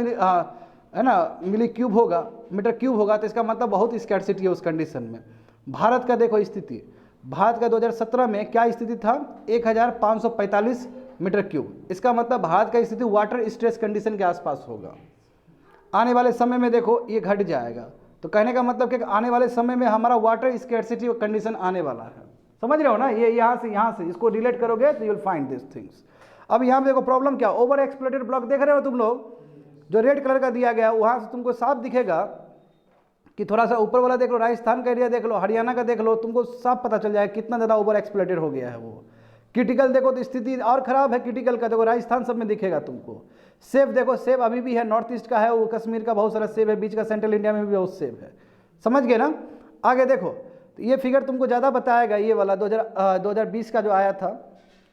मिली क्यूब होगा, मीटर क्यूब होगा, तो इसका मतलब बहुत स्कैर्सिटी है उस कंडीशन में। भारत का देखो स्थिति, भारत का 2017 में क्या स्थिति था? 1545 मीटर क्यूब। इसका मतलब भारत का स्थिति वाटर स्ट्रेस कंडीशन के आसपास होगा। आने वाले समय में देखो ये घट जाएगा। तो कहने का मतलब कि आने वाले समय में हमारा वाटर स्कैर्सिटी कंडीशन आने वाला है। समझ रहे हो ना? ये यहाँ से इसको रिलेट करोगे तो you will find this things. अब यहाँ पे देखो प्रॉब्लम क्या, ओवर एक्सप्लॉइटेड ब्लॉक देख रहे हो तुम लोग, जो रेड कलर का दिया गया वहाँ से तुमको साफ दिखेगा कि थोड़ा सा ऊपर वाला देख लो, राजस्थान का एरिया देख लो, हरियाणा का देख लो, तुमको साफ पता चल जाएगा कितना ज़्यादा ओवर एक्सप्लॉइटेड हो गया है वो। क्रिटिकल देखो तो स्थिति और ख़राब है क्रिटिकल का, देखो राजस्थान सब में दिखेगा तुमको। सेब देखो, सेब अभी भी है, नॉर्थ ईस्ट का है, वो कश्मीर का बहुत सारा सेब है, बीच का सेंट्रल इंडिया में भी बहुत सेब है। समझ गए ना? आगे देखो तो ये फिगर तुमको ज़्यादा बताएगा, ये वाला 2020 का जो आया था,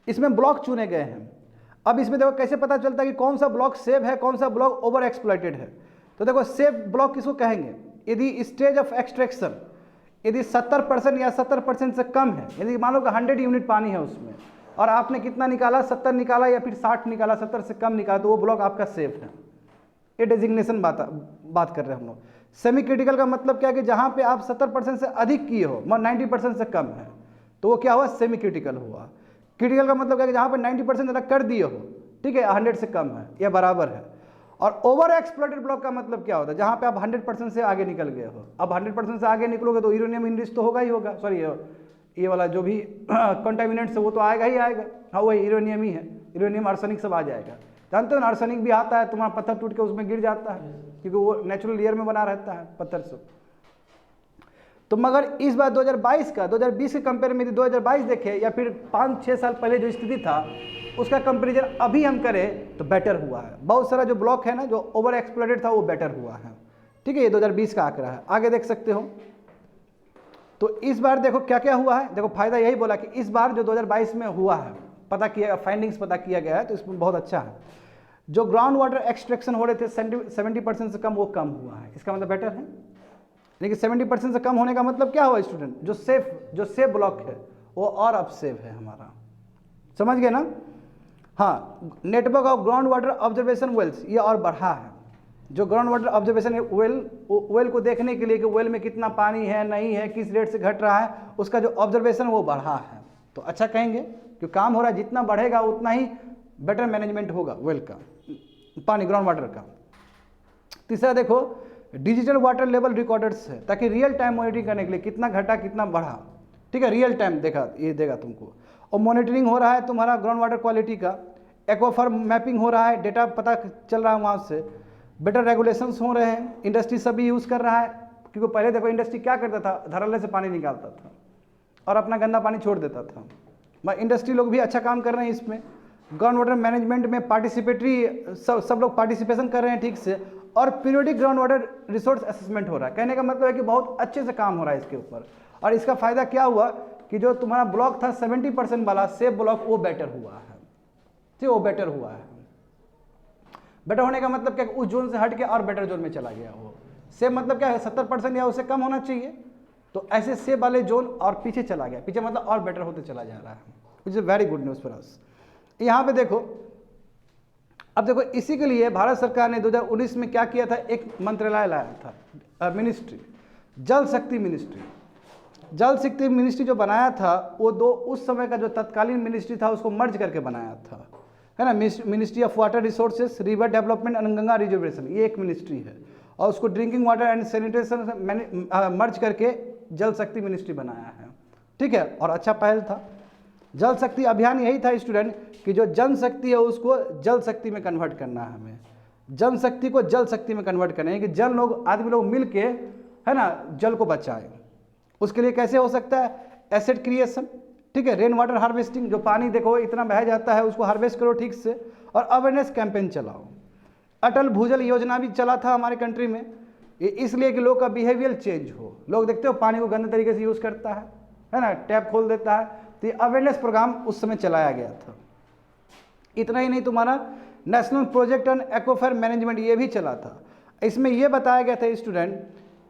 इसमें ब्लॉक चुने गए हैं। अब इसमें देखो कैसे पता चलता है कि कौन सा ब्लॉक सेव है, कौन सा ब्लॉक ओवर एक्सप्लॉइटेड है। तो देखो सेव ब्लॉक किसको कहेंगे, यदि स्टेज ऑफ एक्सट्रैक्शन यदि 70% या 70% से कम है, यदि मान लो कि 100 यूनिट पानी है उसमें और आपने कितना निकाला, 70 निकाला या फिर 60 निकाला, 70 से कम निकाला, तो वो ब्लॉक आपका सेफ है। ये डेजिग्नेशन बात कर रहे हैं हम लोग। सेमी क्रिटिकल का मतलब क्या है कि जहाँ पे आप 70% से अधिक किए हो, 90% से कम है, तो वो क्या हुआ, सेमी क्रिटिकल हुआ। क्रिटिकल का मतलब क्या है कि जहाँ पे 90% अलग कर दिए हो, ठीक है, 100 से कम है या बराबर है। और ओवर एक्सप्लॉइटेड ब्लॉक का मतलब क्या होता है, जहाँ पे आप 100% से आगे निकल गए हो। अब 100% से आगे निकलोगे तो यूरेनियम इनरिच तो होगा ही होगा, सॉरी ये वाला जो भी कंटामिनेंट्स है वो तो आएगा ही आएगा। हाँ वही यूरेनियम ही है, यूरेनियम आर्सेनिक सब आ जाएगा। जानते हो ना, आर्सेनिक भी आता है, तुम्हारा पत्थर टूट के उसमें गिर जाता है, क्योंकि वो नेचुरल लेयर में बना रहता है पत्थर से। तो मगर इस बार 2022 का 2020 के कंपेयर में यदि 2022 देखे या फिर 5-6 साल पहले जो स्थिति था उसका कंपेरिजन अभी हम करें तो बेटर हुआ है। बहुत सारा जो ब्लॉक है ना जो ओवर एक्सप्लॉइटेड था वो बेटर हुआ है, ठीक है। ये 2020 का आंकड़ा है, आगे देख सकते हो। तो इस बार देखो क्या क्या हुआ है, देखो फायदा यही बोला कि इस बार जो 2022 में हुआ है, पता किया, फाइंडिंग्स पता किया गया है, तो इसमें बहुत अच्छा है। जो ग्राउंड वाटर एक्सट्रैक्शन हो रहे थे 70% से कम, वो कम हुआ है, इसका मतलब बेटर है। लेकिन 70% से कम होने का मतलब क्या हुआ स्टूडेंट, जो सेफ ब्लॉक है वो और अब सेफ है हमारा, समझ गए ना। हाँ, network of ground water observation wells ये और बढ़ा है। जो ग्राउंड वाटर ऑब्जर्वेशन वेल को देखने के लिए कि वेल में कितना पानी है, नहीं है, किस रेट से घट रहा है, उसका जो ऑब्जर्वेशन वो बढ़ा है, तो अच्छा कहेंगे कि काम हो रहा है। जितना बढ़ेगा उतना ही बेटर मैनेजमेंट होगा वेल का, पानी ग्राउंड वाटर का। तीसरा देखो डिजिटल वाटर लेवल रिकॉर्डर्स है, ताकि रियल टाइम मॉनिटरिंग करने के लिए कितना घटा कितना बढ़ा, ठीक है, रियल टाइम देखा ये देगा तुमको। और मॉनिटरिंग हो रहा है तुम्हारा ग्राउंड वाटर क्वालिटी का, एक्वाफर मैपिंग हो रहा है, डेटा पता चल रहा है वहाँ से, बेटर रेगुलेशंस हो रहे हैं, इंडस्ट्री सभी यूज़ कर रहा है। क्योंकि पहले देखो इंडस्ट्री क्या करता था, धराले से पानी निकालता था और अपना गंदा पानी छोड़ देता था। मगर इंडस्ट्री लोग भी अच्छा काम कर रहे हैं इसमें। ग्राउंड वाटर मैनेजमेंट में पार्टिसिपेटरी सब लोग पार्टिसिपेशन कर रहे हैं ठीक से, और periodic ground water resource assessment हो रहा है। कहने का मतलब है कि बहुत अच्छे से काम हो रहा है इसके ऊपर। और इसका फायदा क्या हुआ कि जो तुम्हारा ब्लॉक था 70% वाला सेफ ब्लॉक, वो बेटर हुआ है, ठीक, वो बेटर हुआ है। बेटर होने का मतलब क्या, उस जोन से हट के और बेटर जोन में चला गया। वो सेफ मतलब क्या है, 70% या उससे कम होना चाहिए, तो ऐसे सेफ वाले जोन और पीछे चला गया, पीछे मतलब और बेटर होते चला जा रहा है, which is very good news for us. यहाँ पे देखो, अब देखो इसी के लिए भारत सरकार ने 2019 में क्या किया था, एक मंत्रालय लाया था, मिनिस्ट्री, जल शक्ति मिनिस्ट्री। जल शक्ति मिनिस्ट्री जो बनाया था वो उस समय का जो तत्कालीन मिनिस्ट्री था उसको मर्ज करके बनाया था, है ना। Ministry of water resources, river development and Ganga reservation, ये एक मिनिस्ट्री है, और उसको ड्रिंकिंग वाटर एंड सैनिटेशन मर्ज करके जल शक्ति मिनिस्ट्री बनाया है, ठीक है। और अच्छा पहल था। जल शक्ति अभियान यही था स्टूडेंट कि जो जन शक्ति है उसको जल शक्ति में कन्वर्ट करना है हमें, जन शक्ति को जल शक्ति में कन्वर्ट करना है कि जन लोग, आदमी लोग मिल के, है ना, जल को बचाएं। उसके लिए कैसे हो सकता है, एसेट क्रिएशन, ठीक है, रेन वाटर हार्वेस्टिंग, जो पानी देखो इतना बह जाता है उसको हार्वेस्ट करो ठीक से, और अवेयरनेस कैंपेन चलाओ। अटल भूजल योजना भी चला था हमारे कंट्री में, ये इसलिए कि लोग का बिहेवियर चेंज हो। लोग देखते हो पानी को गंदे तरीके से यूज़ करता है ना, टैप खोल देता है, तो ये अवेयरनेस प्रोग्राम उस समय चलाया गया था। इतना ही नहीं, तुम्हारा national project on aquifer management ये भी चला था। इसमें ये बताया गया था स्टूडेंट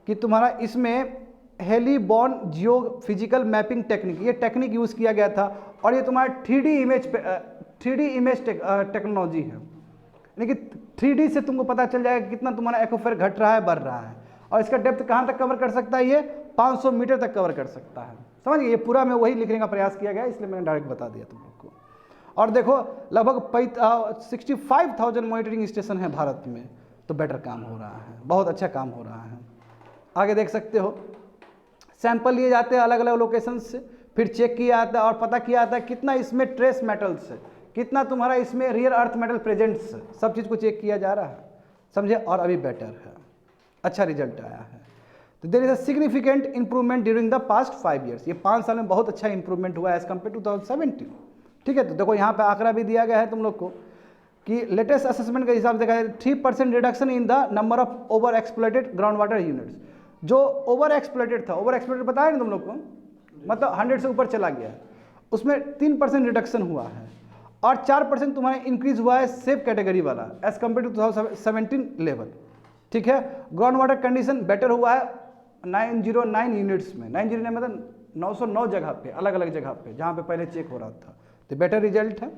कि तुम्हारा इसमें हेलीबॉर्न जियो फिजिकल मैपिंग टेक्निक, ये टेक्निक यूज़ किया गया था, और ये तुम्हारा 3D इमेज टेक्नोलॉजी है, यानी कि 3D से तुमको पता चल जाएगा कितना तुम्हारा एक्वाफर घट रहा है, बढ़ रहा है, और इसका डेप्थ कहाँ तक कवर कर सकता है, ये 500 मीटर तक कवर कर सकता है, समझ गए। ये पूरा मैं वही लिखने का प्रयास किया गया, इसलिए मैंने डायरेक्ट बता दिया तुम लोग को। और देखो लगभग 65,000 मॉनिटरिंग स्टेशन है भारत में, तो बेटर काम हो रहा है, बहुत अच्छा काम हो रहा है। आगे देख सकते हो, सैंपल लिए जाते हैं अलग अलग लोकेशन से, फिर चेक किया जाता है और पता किया जाता है कितना इसमें ट्रेस मेटल्स है, कितना तुम्हारा इसमें रियर अर्थ मेटल प्रेजेंट्स है, सब चीज़ को चेक किया जा रहा है, समझे, और अभी बेटर है, अच्छा रिजल्ट आया है। तो there is a significant improvement during the past 5 years, ये 5 साल में बहुत अच्छा इंप्रूवमेंट हुआ है एज कम्पेयर 2017, ठीक है। तो देखो यहाँ पे आंकड़ा भी दिया गया है तुम लोग को कि लेटेस्ट असेसमेंट के हिसाब से देखा जाए 3% reduction in the number of over exploited ground water units. जो ओवर एक्सप्लॉइटेड था, ओवर एक्सप्लॉइटेड बताया ना तुम लोग को, मतलब 100 से ऊपर चला गया, उसमें 3% रिडक्शन हुआ है और 4% तुम्हारा इंक्रीज हुआ है सेफ कैटेगरी वाला एज कम्पेयर टू 2017 लेवल। ठीक है, ग्राउंड वाटर कंडीशन बेटर हुआ है 909 यूनिट्स में, 909 मतलब 909 जगह पे, अलग अलग जगह पे जहाँ पे पहले चेक हो रहा था, तो बेटर रिजल्ट है,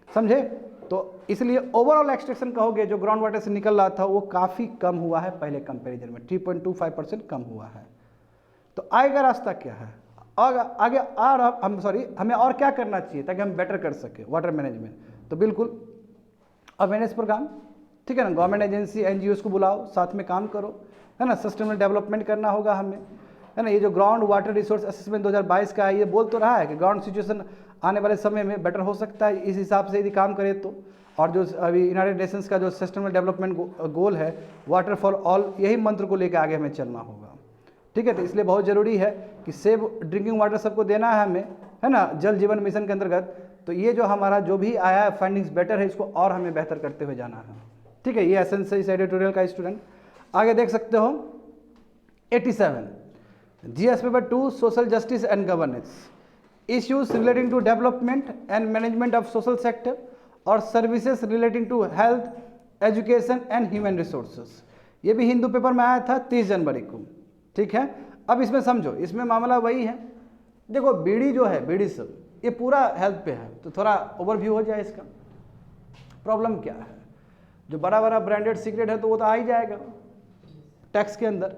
समझे। तो इसलिए ओवरऑल एक्सट्रैक्शन कहोगे जो ग्राउंड वाटर से निकल रहा था वो काफ़ी कम हुआ है पहले कंपैरिजन में, 3.25% कम हुआ है। तो आगे का रास्ता क्या है, और आगे हमें और क्या करना चाहिए ताकि हम बेटर कर सके वाटर मैनेजमेंट। तो बिल्कुल अवेयरनेस प्रोग्राम, ठीक है ना, गवर्नमेंट एजेंसी एनजीओ को बुलाओ, साथ में काम करो, है ना, सस्टेनेबल डेवलपमेंट करना होगा हमें, है ना। ये जो ग्राउंड वाटर रिसोर्स असेसमेंट 2022 का है, ये बोल तो रहा है कि ग्राउंड सिचुएशन आने वाले समय में बेटर हो सकता है इस हिसाब से यदि काम करे तो। और जो अभी यूनाइटेड नेशंस का जो सस्टेनेबल डेवलपमेंट गोल है वाटर फॉर ऑल, यही मंत्र को लेकर आगे हमें चलना होगा, ठीक है। तो इसलिए बहुत ज़रूरी है कि सेव ड्रिंकिंग वाटर सबको देना है हमें, है ना, जल जीवन मिशन के अंतर्गत। तो ये जो हमारा जो भी आया है फाइंडिंग्स बेटर है, इसको और हमें बेहतर करते हुए जाना है, ठीक है। ये एसेंस है इस एडिटोरियल का। स्टूडेंट आगे देख सकते हो 87 GS paper 2 social justice and governance, issues relating to development and management of social sector और services relating to health education and human resources. ये भी हिंदू पेपर में आया था 30 जनवरी को, ठीक है। अब इसमें समझो, इसमें मामला वही है, देखो बीड़ी जो है, बीड़ी सब ये पूरा हेल्थ पे है, तो थोड़ा ओवरव्यू हो जाए इसका। प्रॉब्लम क्या है, जो बड़ा बड़ा ब्रांडेड सिगरेट है तो वो तो आ ही जाएगा टैक्स के अंदर।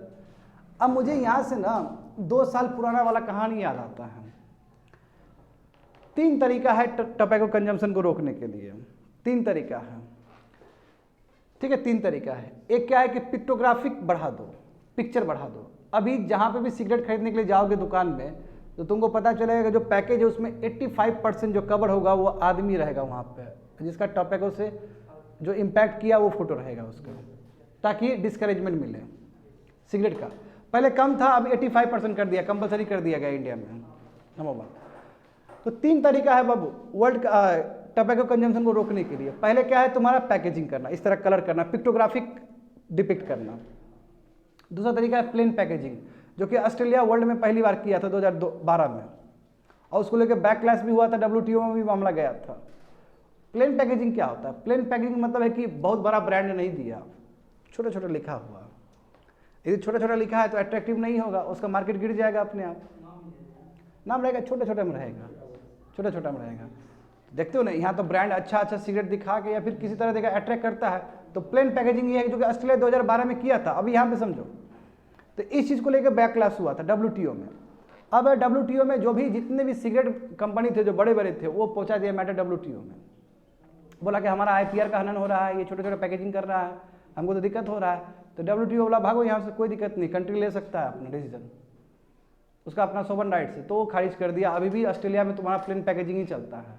अब मुझे यहाँ से ना 2 साल पुराना वाला कहानी याद आता है। 3 तरीका है टोबैको कंजम्पशन को रोकने के लिए, 3 तरीका है, ठीक है। 3 तरीका है। एक क्या है कि पिक्टोग्राफिक बढ़ा दो, पिक्चर बढ़ा दो। अभी जहाँ पे भी सिगरेट खरीदने के लिए जाओगे दुकान में तो तुमको पता चलेगा कि जो पैकेज है उसमें 85% जो कवर होगा वो आदमी रहेगा वहाँ पे, जिसका टोबैको से जो इम्पैक्ट किया वो फोटो रहेगा उसका, ताकि डिस्करेजमेंट मिले सिगरेट का। पहले कम था, अब 85% कर दिया, कंपलसरी कर दिया गया इंडिया में, नंबर 1। तो 3 तरीका है बाबू वर्ल्ड टोबैको कंजम्पशन को रोकने के लिए। पहले क्या है, तुम्हारा पैकेजिंग करना, इस तरह कलर करना, पिक्टोग्राफिक डिपिक्ट करना। दूसरा तरीका है प्लेन पैकेजिंग, जो कि ऑस्ट्रेलिया वर्ल्ड में पहली बार किया था 2012 में, और उसको लेकर बैकलैश भी हुआ था, WTO में भी मामला गया था। प्लेन पैकेजिंग क्या होता है, प्लेन पैकेजिंग मतलब है कि बहुत बड़ा ब्रांड नहीं दिया, छोटा छोटा लिखा हुआ। यदि छोटा छोटा लिखा है तो अट्रैक्टिव नहीं होगा, उसका मार्केट गिर जाएगा अपने आप। नाम रहेगा छोटे छोटे में रहेगा, छोटा छोटा में रहेगा। देखते हो ना, यहाँ तो ब्रांड अच्छा अच्छा सिगरेट दिखा के या फिर किसी तरह देखा अट्रैक्ट करता है। तो प्लेन पैकेजिंग ये है जो कि ऑस्ट्रेलिया 2012 में किया था। अभी यहाँ पे समझो, तो इस चीज़ को लेकर बैकलैश हुआ था WTO में। अब WTO में जो भी जितने भी सिगरेट कंपनी थे जो बड़े बड़े थे, वो पहुँचा दिया मैटर WTO में, बोला कि हमारा IPR का हनन हो रहा है, ये छोटे छोटे पैकेजिंग कर रहा है, हमको तो दिक्कत हो रहा है। तो WTO बोला भागो यहाँ से, कोई दिक्कत नहीं, कंट्री ले सकता है अपना डिसीजन, उसका अपना सोवन राइट से, तो वो खारिज कर दिया। अभी भी ऑस्ट्रेलिया में तुम्हारा प्लेन पैकेजिंग ही चलता है।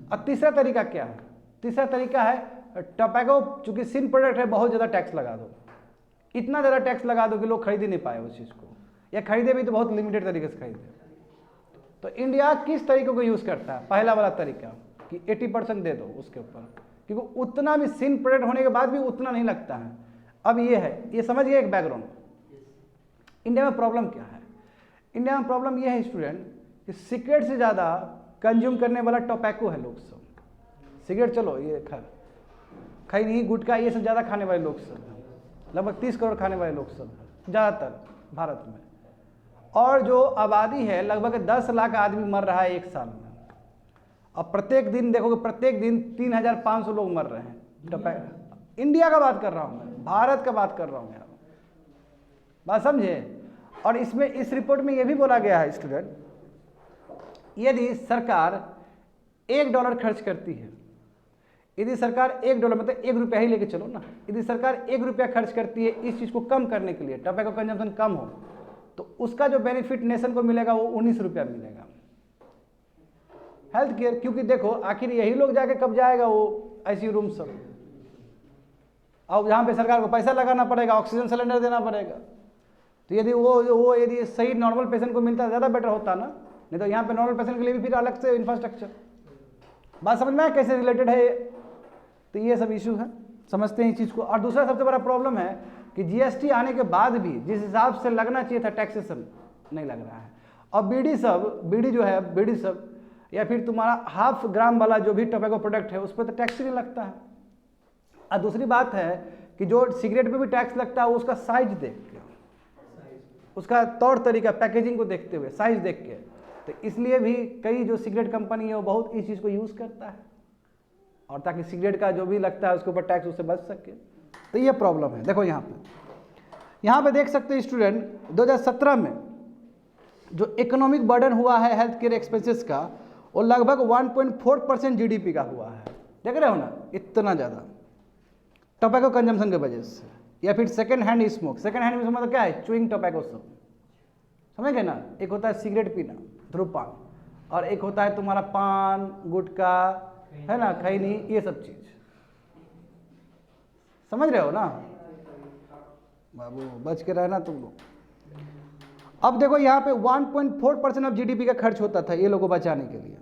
अब तीसरा तरीका क्या है, तीसरा तरीका है टोबैको, चूंकि सिन प्रोडक्ट है, बहुत ज़्यादा टैक्स लगा दो, इतना ज़्यादा टैक्स लगा दो कि लोग खरीद ही नहीं पाए उस चीज़ को, या खरीदे भी तो बहुत लिमिटेड तरीके से खरीदे। तो इंडिया किस तरीके को यूज़ करता है, पहला वाला तरीका कि 80% दे दो उसके ऊपर, क्योंकि उतना भी सिन प्रोडक्ट होने के बाद भी उतना नहीं लगता है। अब ये है, ये समझ गए एक बैकग्राउंड। इंडिया में प्रॉब्लम क्या है, इंडिया में प्रॉब्लम ये है स्टूडेंट कि सिगरेट से ज़्यादा कंज्यूम करने वाला टोबैको है लोग सब। सिगरेट चलो ये खाई नहीं, गुटखा ये सब ज़्यादा खाने वाले लोग सब हैं, लगभग 30 करोड़ खाने वाले लोग सब ज़्यादातर भारत में। और जो आबादी है लगभग 10 लाख आदमी मर रहा है एक साल में। अब प्रत्येक दिन देखोगे, प्रत्येक दिन 3500 लोग मर रहे हैं टोबैको। इंडिया का बात कर रहा हूँ मैं, भारत का बात कर रहा हूँ यार, बात समझे। और इसमें इस रिपोर्ट में यह भी बोला गया है स्टूडेंट, यदि सरकार $1 खर्च करती है, यदि सरकार $1 मतलब 1 रुपया ही लेके चलो ना, यदि सरकार 1 रुपया खर्च करती है इस चीज़ को कम करने के लिए, टोबैको कंजम्पशन कम हो, तो उसका जो बेनिफिट नेशन को मिलेगा वो 19 रुपया मिलेगा हेल्थ केयर। क्योंकि देखो आखिर यही लोग जाके कब जाएगा वो ICU रूम सब, और जहाँ पे सरकार को पैसा लगाना पड़ेगा, ऑक्सीजन सिलेंडर देना पड़ेगा। तो यदि वो यदि सही नॉर्मल पेशेंट को मिलता ज़्यादा बेटर होता ना, नहीं तो यहाँ पे नॉर्मल पेशेंट के लिए भी फिर अलग से इंफ्रास्ट्रक्चर। बात समझ में आया कैसे रिलेटेड है ये? तो ये सब इश्यू है, समझते हैं इस चीज़ को। और दूसरा सबसे बड़ा प्रॉब्लम है कि कि जीएसटी आने के बाद भी जिस हिसाब से लगना चाहिए था टैक्सेशन नहीं लग रहा है। और बीड़ी जो है बीड़ी सब या फिर तुम्हारा 1/2 ग्राम वाला जो भी टोबैको प्रोडक्ट है उस पर तो टैक्स ही नहीं लगता है। और दूसरी बात है कि जो सिगरेट पे भी टैक्स लगता है वो उसका साइज देख के, उसका तौर तरीका, पैकेजिंग को देखते हुए, साइज देख के, तो इसलिए भी कई जो सिगरेट कंपनी है वो बहुत इस चीज़ को यूज़ करता है और ताकि सिगरेट का जो भी लगता है उसके ऊपर टैक्स उससे बच सके। तो ये प्रॉब्लम है। देखो यहाँ पे देख सकते हैं स्टूडेंट 2017 में जो इकोनॉमिक बर्डन हुआ है हेल्थ केयर एक्सपेंसेस का वो लगभग 1.4% जीडीपी का हुआ है। देख रहे हो ना, इतना ज़्यादा टोबैको कंजम्पशन की वजह से। या फिर सेकेंड हैंड स्मोक मतलब क्या है, चुइंग टोबैको सब, समझ गए ना। एक होता है सिगरेट पीना, धूम्रपान, और एक होता है तुम्हारा पान, गुटखा, है ना, खैनी, ये सब चीज़, समझ रहे हो ना बाबू, बच के रहना तुम लोग। अब देखो यहाँ पे 1.4% ऑफ जीडीपी का खर्च होता था ये लोगों को बचाने के लिए।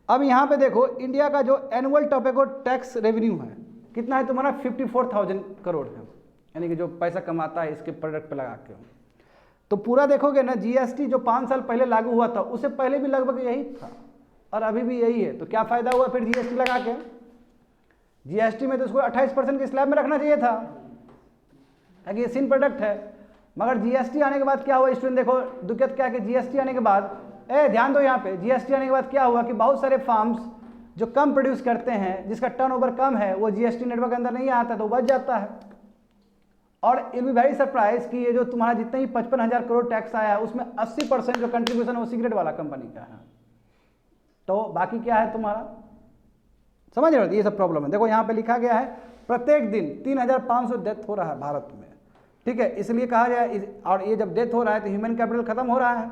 अब यहाँ पे देखो इंडिया का जो एनुअल टोबैको टैक्स रेवेन्यू है कितना है तुम्हारा, 54,000 करोड़ है, यानी कि जो पैसा कमाता है इसके प्रोडक्ट पे लगा के। तो पूरा देखोगे ना, जीएसटी जो 5 साल पहले लागू हुआ था उससे पहले भी लगभग यही था और अभी भी यही है। तो क्या फ़ायदा हुआ फिर जीएसटी लगा के? जीएसटी में तो उसको 28% के स्लैब में रखना चाहिए था ताकि ये सिन प्रोडक्ट है। मगर जीएसटी आने के बाद क्या हुआ स्टूडेंट, देखो दिक्कत क्या है कि जीएसटी आने के बाद, ध्यान दो यहाँ पे, जीएसटी आने के बाद क्या हुआ कि बहुत सारे फार्म्स जो कम प्रोड्यूस करते हैं, जिसका टर्नओवर कम है, वो जीएसटी नेटवर्क के अंदर नहीं आता तो बच जाता है। और इट बी वेरी सरप्राइज कि ये जो तुम्हारा जितने ही 55,000 करोड़ टैक्स आया है उसमें 80% जो कंट्रीब्यूशन है वो सिगरेट वाला कंपनी का है। तो बाकी क्या है तुम्हारा, समझ रहे हो, ये सब प्रॉब्लम है। देखो यहाँ पे लिखा गया है प्रत्येक दिन 3,500 डेथ हो रहा है भारत में, ठीक है। इसलिए कहा जाए, और ये जब डेथ हो रहा है तो ह्यूमन कैपिटल खत्म हो रहा है,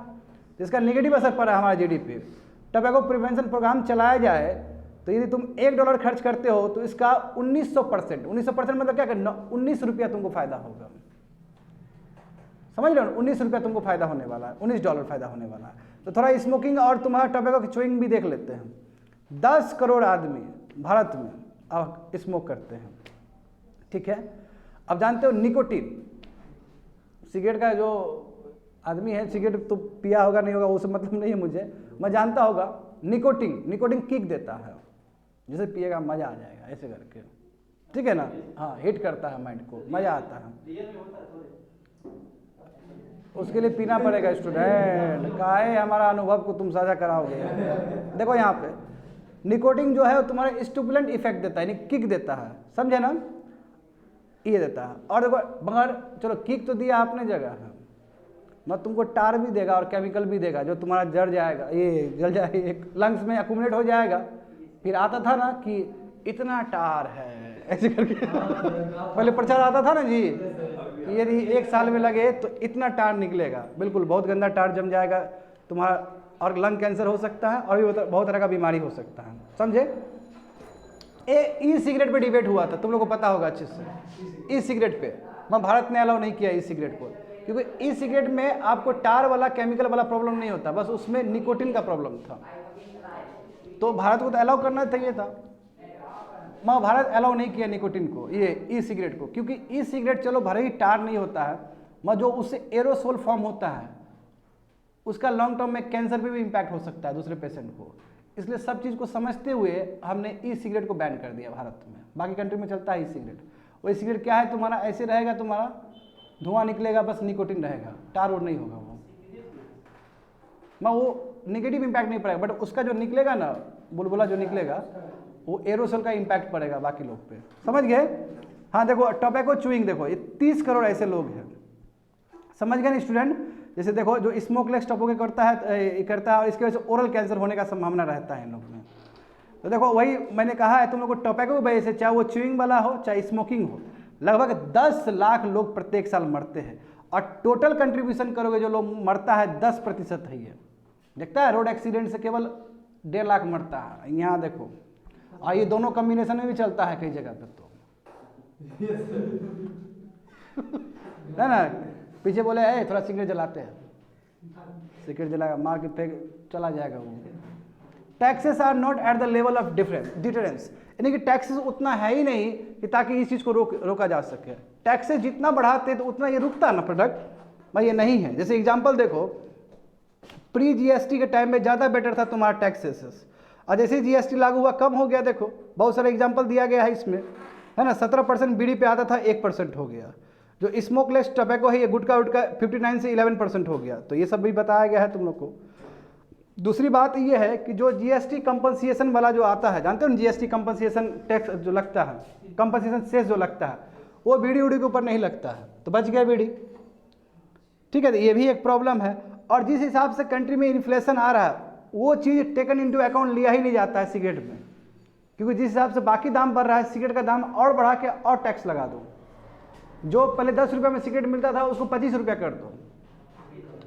तो इसका नेगेटिव असर पड़ रहा है हमारा जीडीपी। टोबैको प्रिवेंशन प्रोग्राम चलाया जाए तो यदि तुम $1 खर्च करते हो तो इसका 1900% मतलब क्या करना, 19 रुपया तुमको फायदा होगा, समझ रहे हो, 19 रुपया तुमको फायदा होने वाला है, $19 फायदा होने वाला है। तो थोड़ा स्मोकिंग और तुम्हारा टोबैको की चुइंग भी देख लेते हैं। 10 करोड़ आदमी भारत में अब स्मोक करते हैं, ठीक है। अब जानते हो निकोटीन, सिगरेट का जो आदमी है, सिगरेट तो पिया होगा नहीं होगा वो सब मतलब नहीं है मुझे, मैं जानता होगा, निकोटीन किक देता है, जैसे पिएगा मजा आ जाएगा ऐसे करके, ठीक है ना, हाँ, हिट करता है माइंड को, मजा आता है। उसके लिए पीना पड़ेगा स्टूडेंट, काहे हमारा अनुभव को तुम साझा कराओगे। देखो यहाँ पे निकोटीन जो है वो तुम्हारा स्टिमुलेंट इफेक्ट देता है, यानी किक देता है, समझे ना, ये देता है। और देखो मगर चलो किक तो दिया आपने जगह है, मत तुमको टार भी देगा और केमिकल भी देगा जो तुम्हारा जल जाएगा, ये जल जाए, एक लंग्स में अक्यूमुलेट हो जाएगा। फिर आता था ना कि इतना टार है ऐसे करके पहले प्रचार आता था ना जी, कि यदि 1 साल में लगे तो इतना टार निकलेगा, बिल्कुल बहुत गंदा टार जम जाएगा तुम्हारा, और लंग कैंसर हो सकता है और भी बहुत तरह का बीमारी हो सकता है, समझे। ई सिगरेट पे डिबेट हुआ था, तुम लोग को पता होगा अच्छे से। ई सिगरेट पे मैं भारत ने अलाउ नहीं किया ई सिगरेट को, क्योंकि ई सिगरेट में आपको टार वाला केमिकल वाला प्रॉब्लम नहीं होता, बस उसमें निकोटीन का प्रॉब्लम था। तो भारत को तो अलाउ करना चाहिए था, मैं भारत अलाउ नहीं किया निकोटीन को, ये ई सिगरेट को, क्योंकि ई सिगरेट चलो भले ही टार नहीं होता है, मगर जो उससे एरोसोल फॉर्म होता है उसका लॉन्ग टर्म में कैंसर पे भी इम्पैक्ट हो सकता है दूसरे पेशेंट को। इसलिए सब चीज़ को समझते हुए हमने ई सिगरेट को बैन कर दिया भारत में। बाकी कंट्री में चलता है ई सिगरेट। वो ई सिगरेट क्या है, तुम्हारा ऐसे रहेगा, तुम्हारा धुआं निकलेगा, बस निकोटीन रहेगा, टार और नहीं होगा वो, मैं वो नेगेटिव इम्पैक्ट नहीं पड़ेगा, बट उसका जो निकलेगा ना, बुलबुला जो निकलेगा वो एरोसोल का इम्पैक्ट पड़ेगा बाकी लोग पे, समझ गए। हाँ देखो टोबैको चुइंग, देखो ये 30 करोड़ ऐसे लोग हैं, समझ गए ना स्टूडेंट। जैसे देखो जो स्मोकलेस टोबैको करता है और इसकी वजह से ओरल कैंसर होने का संभावना रहता है इन लोग में। तो देखो वही मैंने कहा है तुम लोग को, टोबैको की वजह से चाहे वो च्युइंग वाला हो चाहे स्मोकिंग हो, लगभग 10 लाख लोग प्रत्येक साल मरते हैं। और टोटल कंट्रीब्यूशन करोगे जो लोग मरता है 10% है ये, देखता है रोड एक्सीडेंट से केवल 1.5 लाख मरता है, यहाँ देखो। और ये दोनों कॉम्बिनेशन में भी चलता है कई जगह पे, तो है ना, पीछे बोले है थोड़ा सिगरेट जलाते हैं, सिगरेट जलाएगा, मार के फेंक चला जाएगा वो। Taxes are not at the level of difference deterrence, यानी कि टैक्सेस उतना है ही नहीं कि ताकि इस चीज़ को रोका जा सके। टैक्सेस जितना बढ़ाते तो उतना ये रुकता ना प्रोडक्ट, भाई ये नहीं है। जैसे एग्जांपल देखो, प्री जीएसटी के टाइम में ज़्यादा बेटर था तुम्हारा टैक्सेस, और जैसे जीएसटी लागू हुआ कम हो गया। देखो बहुत सारे एग्जांपल दिया गया है इसमें, है ना। 17% बीड़ी पे आता था, 1% हो गया। जो स्मोकलेस टबैको है, ये गुटखा 59 से 11% हो गया। तो ये सब भी बताया गया है तुम लोग को। दूसरी बात ये है कि जो जीएसटी कंपनसेशन वाला जो आता है, जानते हो ना, जीएसटी कंपनसेशन टैक्स जो लगता है, कंपनसेशन सेस जो लगता है, वो बीड़ी उड़ी के ऊपर नहीं लगता है, तो बच गया बीड़ी। ठीक है, तो ये भी एक प्रॉब्लम है। और जिस हिसाब से कंट्री में इन्फ्लेशन आ रहा है, वो चीज़ टेकन इनटू अकाउंट लिया ही नहीं जाता है सिगरेट में, क्योंकि जिस हिसाब से बाकी दाम बढ़ रहा है, सिगरेट का दाम और बढ़ा के और टैक्स लगा दो। जो पहले 10 रुपये में सिगरेट मिलता था उसको 25 रुपये कर दो,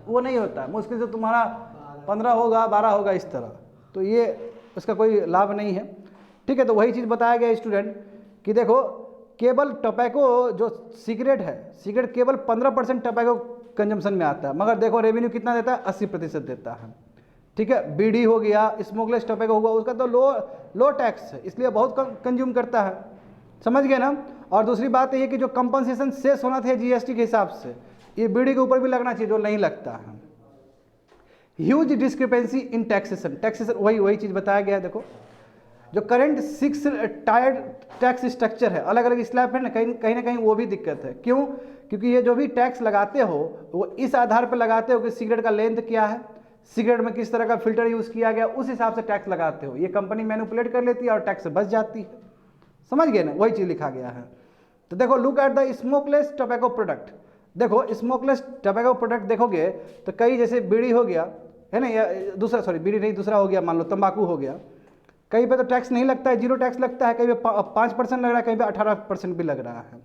वो नहीं होता है। मुश्किल से तुम्हारा 15 होगा, 12 होगा, इस तरह। तो ये उसका कोई लाभ नहीं है। ठीक है, तो वही चीज़ बताया गया स्टूडेंट कि देखो केवल टोबैको जो सिगरेट है, सिगरेट केवल 15% टोबैको कंजम्पशन में आता है, मगर देखो रेवेन्यू कितना देता है, 80% देता है। ठीक है, बीड़ी हो गया, स्मोकलेस टोबैको हुआ, उसका तो लो टैक्स है, इसलिए बहुत कम कंज्यूम करता है। समझ गए ना। और दूसरी बात ये कि जो कंपनसेशन सेस होना था जीएसटी के हिसाब से, ये बीड़ी के ऊपर भी लगना चाहिए, जो नहीं लगता है। ह्यूज डिस्क्रिपेंसी इन टैक्सेशन वही चीज़ बताया गया है। देखो जो करंट 6 टायर्ड टैक्स स्ट्रक्चर है, अलग अलग स्लैब है ना, कहीं ना कहीं वो भी दिक्कत है। क्यों? क्योंकि ये जो भी टैक्स लगाते हो वो इस आधार पर लगाते हो कि सिगरेट का लेंथ क्या है, सिगरेट में किस तरह का फिल्टर यूज़ किया गया, उस हिसाब से टैक्स लगाते हो। ये कंपनी मैनिपुलेट कर लेती है और टैक्स से बच जाती है। समझ गए ना, वही चीज़ लिखा गया है। तो देखो look at the smokeless tobacco product. देखो स्मोकलेस टोबैको प्रोडक्ट देखोगे तो कई, जैसे बीड़ी हो गया है ना, या दूसरा, सॉरी बीड़ी नहीं, दूसरा हो गया, मान लो तंबाकू हो गया, कहीं पे तो टैक्स नहीं लगता है, 0 टैक्स लगता है, कहीं पे 5% लग रहा है, कहीं पे 18% भी लग रहा है।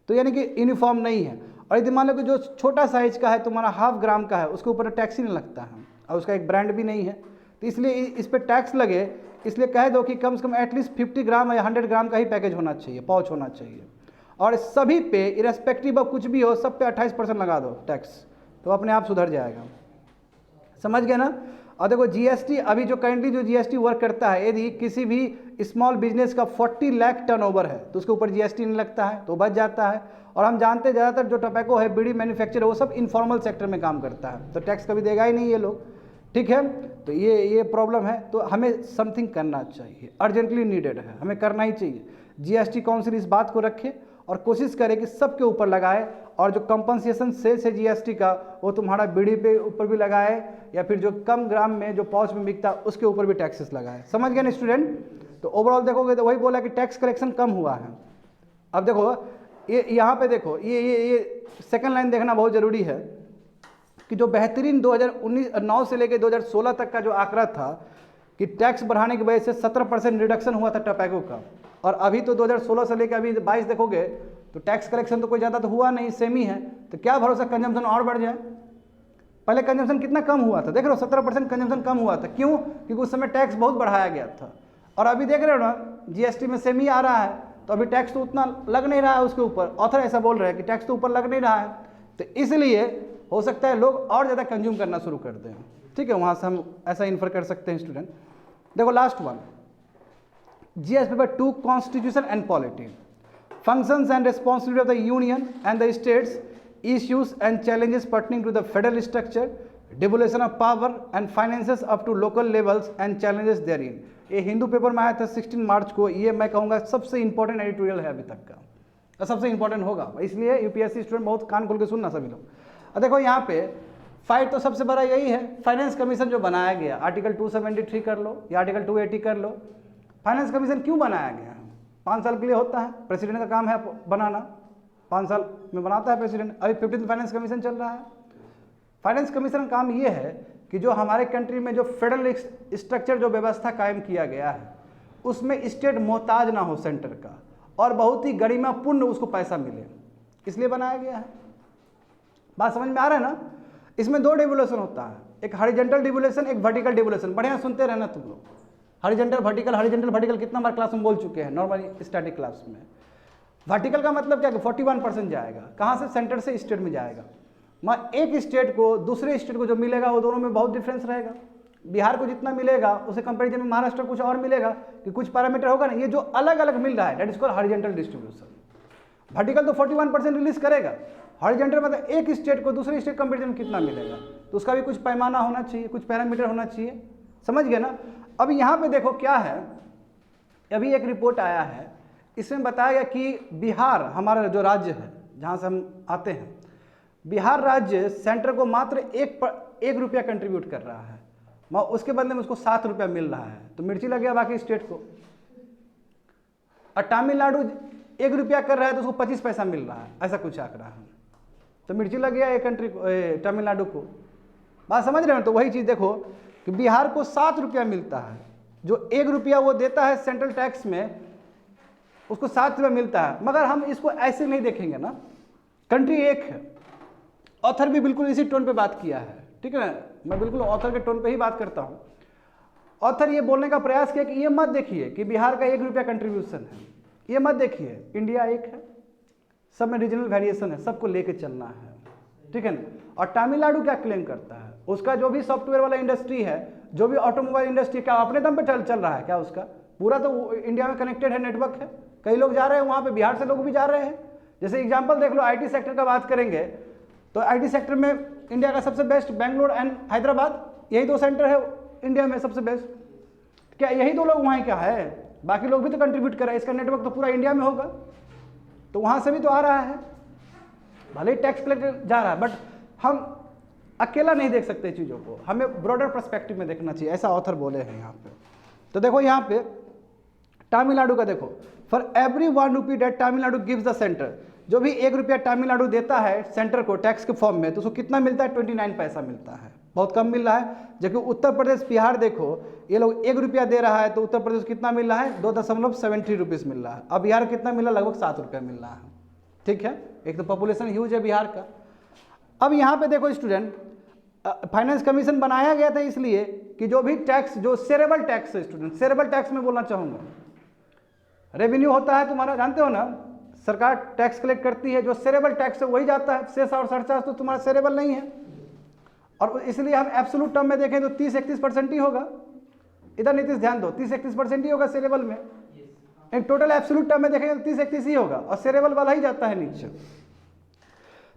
तो यानी कि यूनिफॉर्म नहीं है। और यदि मान लो कि जो छोटा साइज का है तुम्हारा 0.5 ग्राम का है, उसके ऊपर टैक्स ही नहीं लगता है और उसका एक ब्रांड भी नहीं है, तो इसलिए इस पर टैक्स लगे, इसलिए कह दो कि कम से कम एटलीस्ट 50 ग्राम या 100 ग्राम का ही पैकेज होना चाहिए, पाउच होना चाहिए। और सभी पे इरेस्पेक्टिव ऑफ कुछ भी हो, सब पे 28% लगा दो टैक्स, तो अपने आप सुधर जाएगा। समझ गए ना। और देखो जीएसटी अभी जो करेंटली जो जीएसटी वर्क करता है, यदि किसी भी स्मॉल बिजनेस का 40 लाख टर्नओवर है तो उसके ऊपर जीएसटी नहीं लगता है, तो बच जाता है। और हम जानते हैं ज़्यादातर जो टोबैको है, बीड़ी मैन्युफैक्चर है, वो सब इनफॉर्मल सेक्टर में काम करता है, तो टैक्स कभी देगा ही नहीं ये लोग। ठीक है, तो ये प्रॉब्लम है। तो हमें समथिंग करना चाहिए, अर्जेंटली नीडेड है, हमें करना ही चाहिए। जीएसटी काउंसिल इस बात को रखे और कोशिश करे कि सबके ऊपर लगाए, और जो कंपनसेशन सेस है जीएसटी का, वो तुम्हारा बीड़ी पे ऊपर भी लगाए, या फिर जो कम ग्राम में जो पाउच में बिकता है उसके ऊपर भी टैक्सेस लगाए। समझ गए ना स्टूडेंट। तो ओवरऑल देखोगे तो वही बोला कि टैक्स कलेक्शन कम हुआ है। अब देखो ये यहाँ पे देखो, ये सेकंड लाइन देखना बहुत ज़रूरी है कि जो बेहतरीन 2009 से लेकर 2016 तक का जो आंकड़ा था कि टैक्स बढ़ाने की वजह से 17% रिडक्शन हुआ था टोबैको का, और अभी तो 2016 से लेकर अभी 22 देखोगे तो टैक्स कलेक्शन तो कोई ज़्यादा तो हुआ नहीं, सेम ही है। तो क्या भरोसा कंजम्पशन और बढ़ जाए। पहले कंजम्पशन कितना कम हुआ था, देख रहे हो 17% कंजम्पशन कम हुआ था। क्यों? क्योंकि उस समय टैक्स बहुत बढ़ाया गया था, और अभी देख रहे हो ना जीएसटी में सेम ही आ रहा है, तो अभी टैक्स तो उतना लग नहीं रहा है उसके ऊपर। ऑथर ऐसा बोल रहे हैं कि टैक्स तो ऊपर लग नहीं रहा है, तो इसलिए हो सकता है लोग और ज़्यादा कंज्यूम करना शुरू कर दें। ठीक है, वहाँ से हम ऐसा इन्फर कर सकते हैं स्टूडेंट। देखो last one, GS paper 2 constitution and polity, functions and responsibility of the union and the states, issues and challenges pertaining to the federal structure, devolution of power and finances up to local levels and challenges therein। ये Hindu paper में आया था 16 मार्च को। ये मैं कहूँगा सबसे important editorial है अभी तक का, और सबसे इंपॉर्टेंट होगा, इसलिए यूपीएससी स्टूडेंट बहुत कान खोल के सुनना सभी लोग। और देखो यहाँ पे फाइट तो सबसे बड़ा यही है, फाइनेंस कमीशन जो बनाया गया, आर्टिकल 273 कर लो या आर्टिकल 280 कर लो। फाइनेंस कमीशन क्यों बनाया गया? 5 साल के लिए होता है, प्रेसिडेंट का काम है बनाना, 5 साल में बनाता है प्रेसिडेंट। अभी 15th फाइनेंस कमीशन चल रहा है। फाइनेंस कमीशन का काम ये है कि जो हमारे कंट्री में जो फेडरल स्ट्रक्चर जो व्यवस्था कायम किया गया है, उसमें स्टेट मोहताज ना हो सेंटर का, और बहुत ही गरिमापूर्ण उसको पैसा मिले, इसलिए बनाया गया है। बात समझ में आ रहा है ना। इसमें 2 डिवोल्यूशन होता है, एक हॉरिजॉन्टल डिवोल्यूशन, एक वर्टिकल डिवोल्यूशन। बढ़िया सुनते रहना तुम लोग, हॉरिजॉन्टल वर्टिकल कितना बार क्लास में बोल चुके हैं नॉर्मली स्टैटिक क्लास में। वर्टिकल का मतलब क्या कि 41% जाएगा, कहाँ से? सेंटर से स्टेट में जाएगा। मैं एक स्टेट को दूसरे स्टेट को जो मिलेगा वो दोनों में बहुत डिफरेंस रहेगा, बिहार को जितना मिलेगा उसे कंपेरिजन में महाराष्ट्र कुछ और मिलेगा, कि कुछ पैरामीटर होगा ना, ये जो अलग अलग मिल रहा है that is called horizontal distribution. Vertical तो 41% रिलीज करेगा, हॉरिजॉन्टल मतलब एक स्टेट को दूसरे स्टेट कंपेरिजन में कितना मिलेगा, तो उसका भी कुछ पैमाना होना चाहिए, कुछ पैरामीटर होना चाहिए, समझ गए ना। अब यहाँ पे देखो क्या है, अभी एक रिपोर्ट आया है, इसमें बताया गया कि बिहार हमारा जो राज्य है जहाँ से हम आते हैं, बिहार राज्य सेंटर को मात्र 1 रुपया कंट्रीब्यूट कर रहा है, उसके बदले में उसको 7 रुपया मिल रहा है, तो मिर्ची लग गया बाकी स्टेट को। और तमिलनाडु 1 रुपया कर रहा है तो उसको 25 पैसा मिल रहा है, ऐसा कुछ आंकड़ा है, तो मिर्ची लग गया एक कंट्री को, तमिलनाडु को। बात समझ रहे हो? तो वही चीज़ देखो कि बिहार को 7 रुपया मिलता है, जो 1 रुपया वो देता है सेंट्रल टैक्स में, उसको 7 रुपया मिलता है। मगर हम इसको ऐसे नहीं देखेंगे ना, कंट्री एक है, ऑथर भी बिल्कुल इसी टोन पे बात किया है, ठीक है ना, मैं बिल्कुल ऑथर के टोन पे ही बात करता हूँ। ऑथर ये बोलने का प्रयास किया कि ये मत देखिए कि बिहार का 1 रुपया कंट्रीब्यूशन है, ये मत देखिए, इंडिया एक है, सब में रीजनल वेरिएशन है, सबको लेके चलना है, ठीक है ना। और तमिलनाडु क्या क्लेम करता है, उसका जो भी सॉफ्टवेयर वाला इंडस्ट्री है, जो भी ऑटोमोबाइल इंडस्ट्री, क्या अपने दम पे चल रहा है क्या, उसका पूरा तो इंडिया में कनेक्टेड है, नेटवर्क है, कई लोग जा रहे हैं वहाँ पे, बिहार से लोग भी जा रहे हैं। जैसे एग्जाम्पल देख लो, IT सेक्टर का बात करेंगे तो IT सेक्टर में इंडिया का सबसे बेस्ट बेंगलोर एंड हैदराबाद, यही 2 सेंटर है इंडिया में सबसे बेस्ट। क्या यही 2 लोग वहाँ क्या है, बाकी लोग भी तो कंट्रीब्यूट कर रहे हैं, इसका नेटवर्क तो पूरा इंडिया में होगा, तो वहाँ से भी तो आ रहा है, भले ही टैक्स कलेक्टर जा रहा है, बट हम अकेला नहीं देख सकते चीज़ों को, हमें ब्रॉडर पर्सपेक्टिव में देखना चाहिए, ऐसा ऑथर बोले हैं यहाँ पे। तो देखो यहाँ पे तमिलनाडु का देखो, for every 1 rupee that Tamil Nadu gives the centre, जो भी 1 रुपया तमिलनाडु देता है सेंटर को टैक्स के फॉर्म में, तो उसको कितना मिलता है, 29 पैसा मिलता है, बहुत कम मिल रहा है। जबकि उत्तर प्रदेश बिहार देखो, ये लोग 1 रुपया दे रहा है, तो उत्तर प्रदेश कितना मिल रहा है, 2.70 रुपीज़ मिल रहा है, अब बिहार कितना मिल रहा है, लगभग 7 रुपया मिल रहा है, ठीक है। एक तो पॉपुलेशन ह्यूज है बिहार का। अब यहाँ पे देखो स्टूडेंट, फाइनेंस कमीशन बनाया गया था इसलिए कि जो भी टैक्स, जो सेरेबल टैक्स है स्टूडेंट, सेरेबल टैक्स में बोलना चाहूँगा, रेवेन्यू होता है तुम्हारा, जानते हो ना, सरकार टैक्स कलेक्ट करती है, जो सेरेबल टैक्स है वही जाता है, सेस और सरचार्ज तो तुम्हारा सेरेबल नहीं है, और इसलिए हम एब्सोल्यूट टर्म में देखें तो 30-31% ही होगा। इधर नीतीश ध्यान दो, 30-31% ही होगा सेरेबल में, एक टोटल एब्सोल्यूट टर्म में देखेंगे तो 30-31 ही होगा, और सेरेबल वाला ही जाता है नीचे।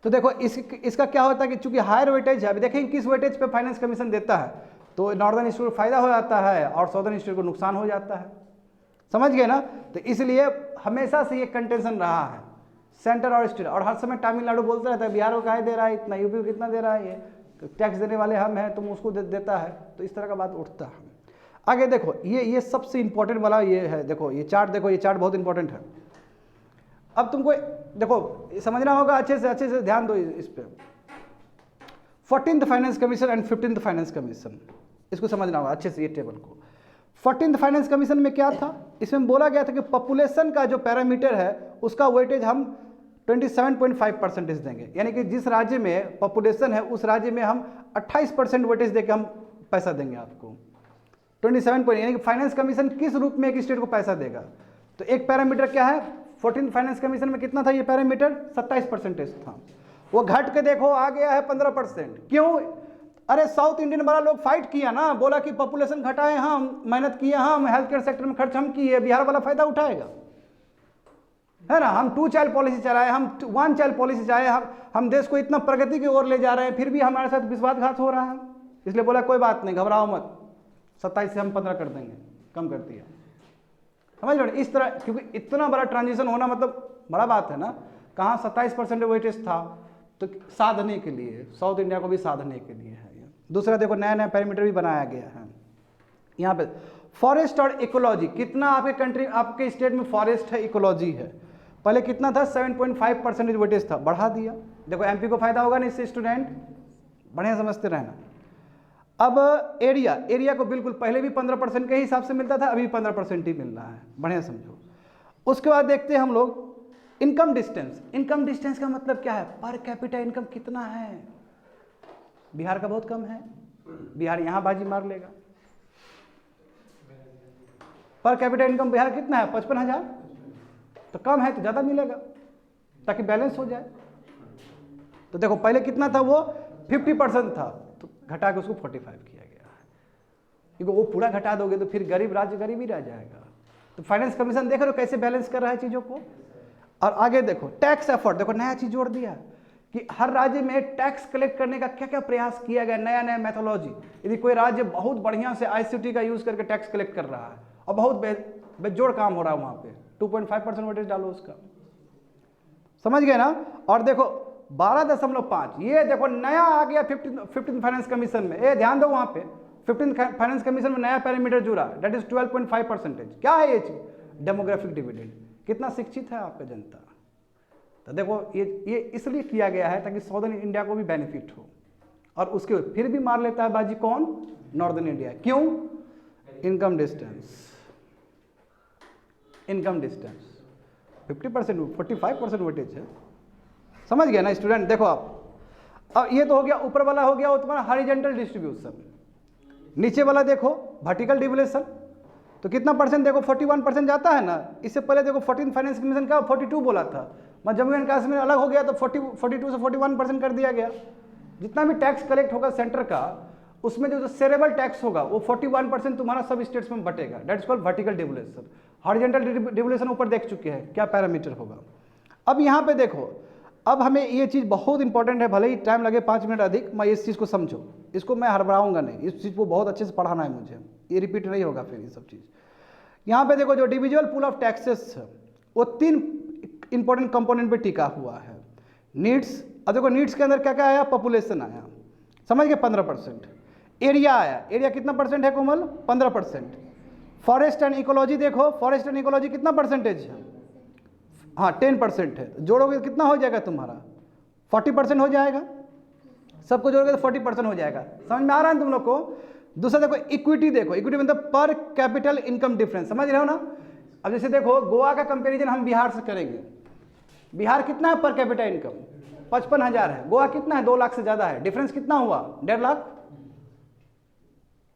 तो देखो इसका क्या होता है कि चूंकि हायर वेटेज है, अभी देखेंगे किस वेटेज पे फाइनेंस कमीशन देता है, तो नॉर्दर्न स्टेट को फायदा हो जाता है और साउदर्न स्टेट को नुकसान हो जाता है, समझ गए ना। तो इसलिए हमेशा से ये कंटेंशन रहा है सेंटर और स्टेट, और हर समय तमिलनाडु बोलता रहता है बिहार को काहे दे रहा है इतना, यूपी को कितना दे रहा है, ये टैक्स देने वाले हम हैं, तुम उसको देता है, तो इस तरह का बात उठता है। आगे देखो, ये सबसे इंपॉर्टेंट वाला ये है, देखो ये चार्ट, देखो ये चार्ट बहुत इंपॉर्टेंट है। अब तुमको देखो समझना होगा, अच्छे से ध्यान दो इस पे। 14th finance commission and 15th finance commission, इसको समझना होगा अच्छे से, ये टेबल को। 14th फाइनेंस कमीशन में क्या था, इसमें बोला गया था कि पॉपुलेशन का जो पैरामीटर है उसका वेटेज हम 27.5% देंगे, यानी कि जिस राज्य में पॉपुलेशन है उस राज्य में हम 28% वेटेज देकर हम पैसा देंगे आपको, 27 यानी कि फाइनेंस कमीशन किस रूप में एक स्टेट को पैसा देगा। तो एक पैरामीटर क्या है, 14th फाइनेंस कमीशन में कितना था ये पैरामीटर, 27% था, वो घट के देखो आ गया है 15%। क्यों, अरे साउथ इंडियन वाला लोग फाइट किया ना, बोला कि पॉपुलेशन घटाए हम, मेहनत किए हम, हेल्थ केयर सेक्टर में खर्च हम किए, बिहार वाला फायदा उठाएगा, है ना। हम 2 चाइल्ड पॉलिसी चलाए, हम 1 चाइल्ड पॉलिसी चलाए, हम देश को इतना प्रगति की ओर ले जा रहे हैं, फिर भी हमारे साथ विश्वासघात हो रहा है, इसलिए बोला कोई बात नहीं, घबराओ मत, 27 से हम 15 कर देंगे, कम कर दिया, समझ लो। इस तरह, क्योंकि इतना बड़ा ट्रांजिशन होना मतलब बड़ा बात है ना, कहाँ 27% वेटेज था, तो साधने के लिए, साउथ इंडिया को भी साधने के लिए है। दूसरा देखो, नया पैरामीटर भी बनाया गया है यहाँ पे, फॉरेस्ट और इकोलॉजी, कितना आपके कंट्री, आपके स्टेट में फॉरेस्ट है, इकोलॉजी है। पहले कितना था, 7.5% वेटेज था, बढ़ा दिया। देखो एमपी को फायदा होगा ना इससे, स्टूडेंट बढ़िया समझते रहना। अब एरिया को बिल्कुल पहले भी 15% के हिसाब से मिलता था, अभी 15% ही मिल रहा है, बढ़िया समझो। उसके बाद देखते हैं हम लोग इनकम डिस्टेंस। इनकम डिस्टेंस का मतलब क्या है, पर कैपिटा इनकम कितना है, बिहार का बहुत कम है, बिहार यहां बाजी मार लेगा। पर कैपिटा इनकम बिहार कितना है, 55,000, तो कम है तो ज्यादा मिलेगा ताकि बैलेंस हो जाए। तो देखो पहले कितना था, वो 50% था, तो घटा के उसको 45 किया गया है। क्योंकि वो पूरा घटा दोगे तो फिर गरीब राज्य गरीब ही रह जाएगा। तो फाइनेंस कमीशन देख रहे हो कैसे बैलेंस कर रहा है चीज़ों को। और आगे देखो टैक्स एफर्ट, देखो नया चीज़ जोड़ दिया कि हर राज्य में टैक्स कलेक्ट करने का क्या क्या प्रयास किया गया, नया नया मेथोलॉजी। यदि कोई राज्य बहुत बढ़िया से ICT का यूज़ करके टैक्स कलेक्ट कर रहा है और बहुत बेजोड़ काम हो रहा है वहाँ पे, 2.5% वेटेज डालो उसका, समझ गए ना। और देखो 12.5, ये देखो नया आ गया 15 फाइनेंस कमीशन में, ये ध्यान दो वहाँ पे 15 फाइनेंस कमीशन में नया पैरामीटर जुड़ा, दैट इज 12.5%। क्या है ये चीज? Demographic dividend. कितना शिक्षित है आपका जनता। तो देखो ये इसलिए किया गया है ताकि साउदर्न इंडिया को भी बेनिफिट हो, और उसके फिर भी मार लेता है बाजी कौन? Northern India. क्यों? Income distance, income distance 50%, 45% weightage है, समझ गया ना स्टूडेंट। देखो आप, अब ये तो हो गया ऊपर वाला, हो गया वो तुम्हारा हॉरिजॉन्टल डिस्ट्रीब्यूशन। नीचे वाला देखो वर्टिकल डिविडेशन, तो कितना परसेंट देखो 41% जाता है ना। इससे पहले देखो 14 फाइनेंस कमीशन का 42 बोला था, मैं जम्मू एंड कश्मीर अलग हो गया तो 42 से 41% कर दिया गया। जितना भी टैक्स कलेक्ट होगा सेंटर का, उसमें जो सेरेबल टैक्स होगा वो 41% तुम्हारा सब स्टेट्स में बटेगा, that is called vertical devolution. Horizontal devolution ऊपर देख चुके हैं क्या पैरामीटर होगा। अब यहाँ पे देखो, अब हमें ये चीज़ बहुत इंपॉर्टेंट है, भले ही टाइम लगे 5 मिनट अधिक, मैं इस चीज़ को समझो, इसको मैं हड़बड़ाऊंगा नहीं, इस चीज़ को बहुत अच्छे से पढ़ाना है मुझे, ये रिपीट नहीं होगा फिर ये सब चीज़। यहाँ पे देखो जो इंडिविजुअल पूल ऑफ टैक्सेस है वो 3 इंपॉर्टेंट कंपोनेंट पे टिका हुआ है। नीड्स, अब देखो नीड्स के अंदर क्या क्या आया? पॉपुलेशन आया, समझ गए 15%। एरिया आया, एरिया कितना परसेंट है कोमल? 15%। फॉरेस्ट एंड इकोलॉजी देखो, फॉरेस्ट एंड इकोलॉजी कितना परसेंटेज है? हाँ 10% है, तो जोड़ोगे कितना हो जाएगा तुम्हारा? 40% हो जाएगा, सबको जोड़ोगे तो 40% हो जाएगा। समझ में आ रहा है तुम लोग को? दूसरा देखो इक्विटी, देखो इक्विटी मतलब पर कैपिटल इनकम डिफरेंस, समझ रहे हो ना। अब जैसे देखो गोवा का कंपैरिजन हम बिहार से करेंगे, बिहार कितना है पर कैपिटल इनकम? 55,000 है, गोवा कितना है? 2 लाख से ज़्यादा है, डिफरेंस कितना हुआ? 1.5 लाख।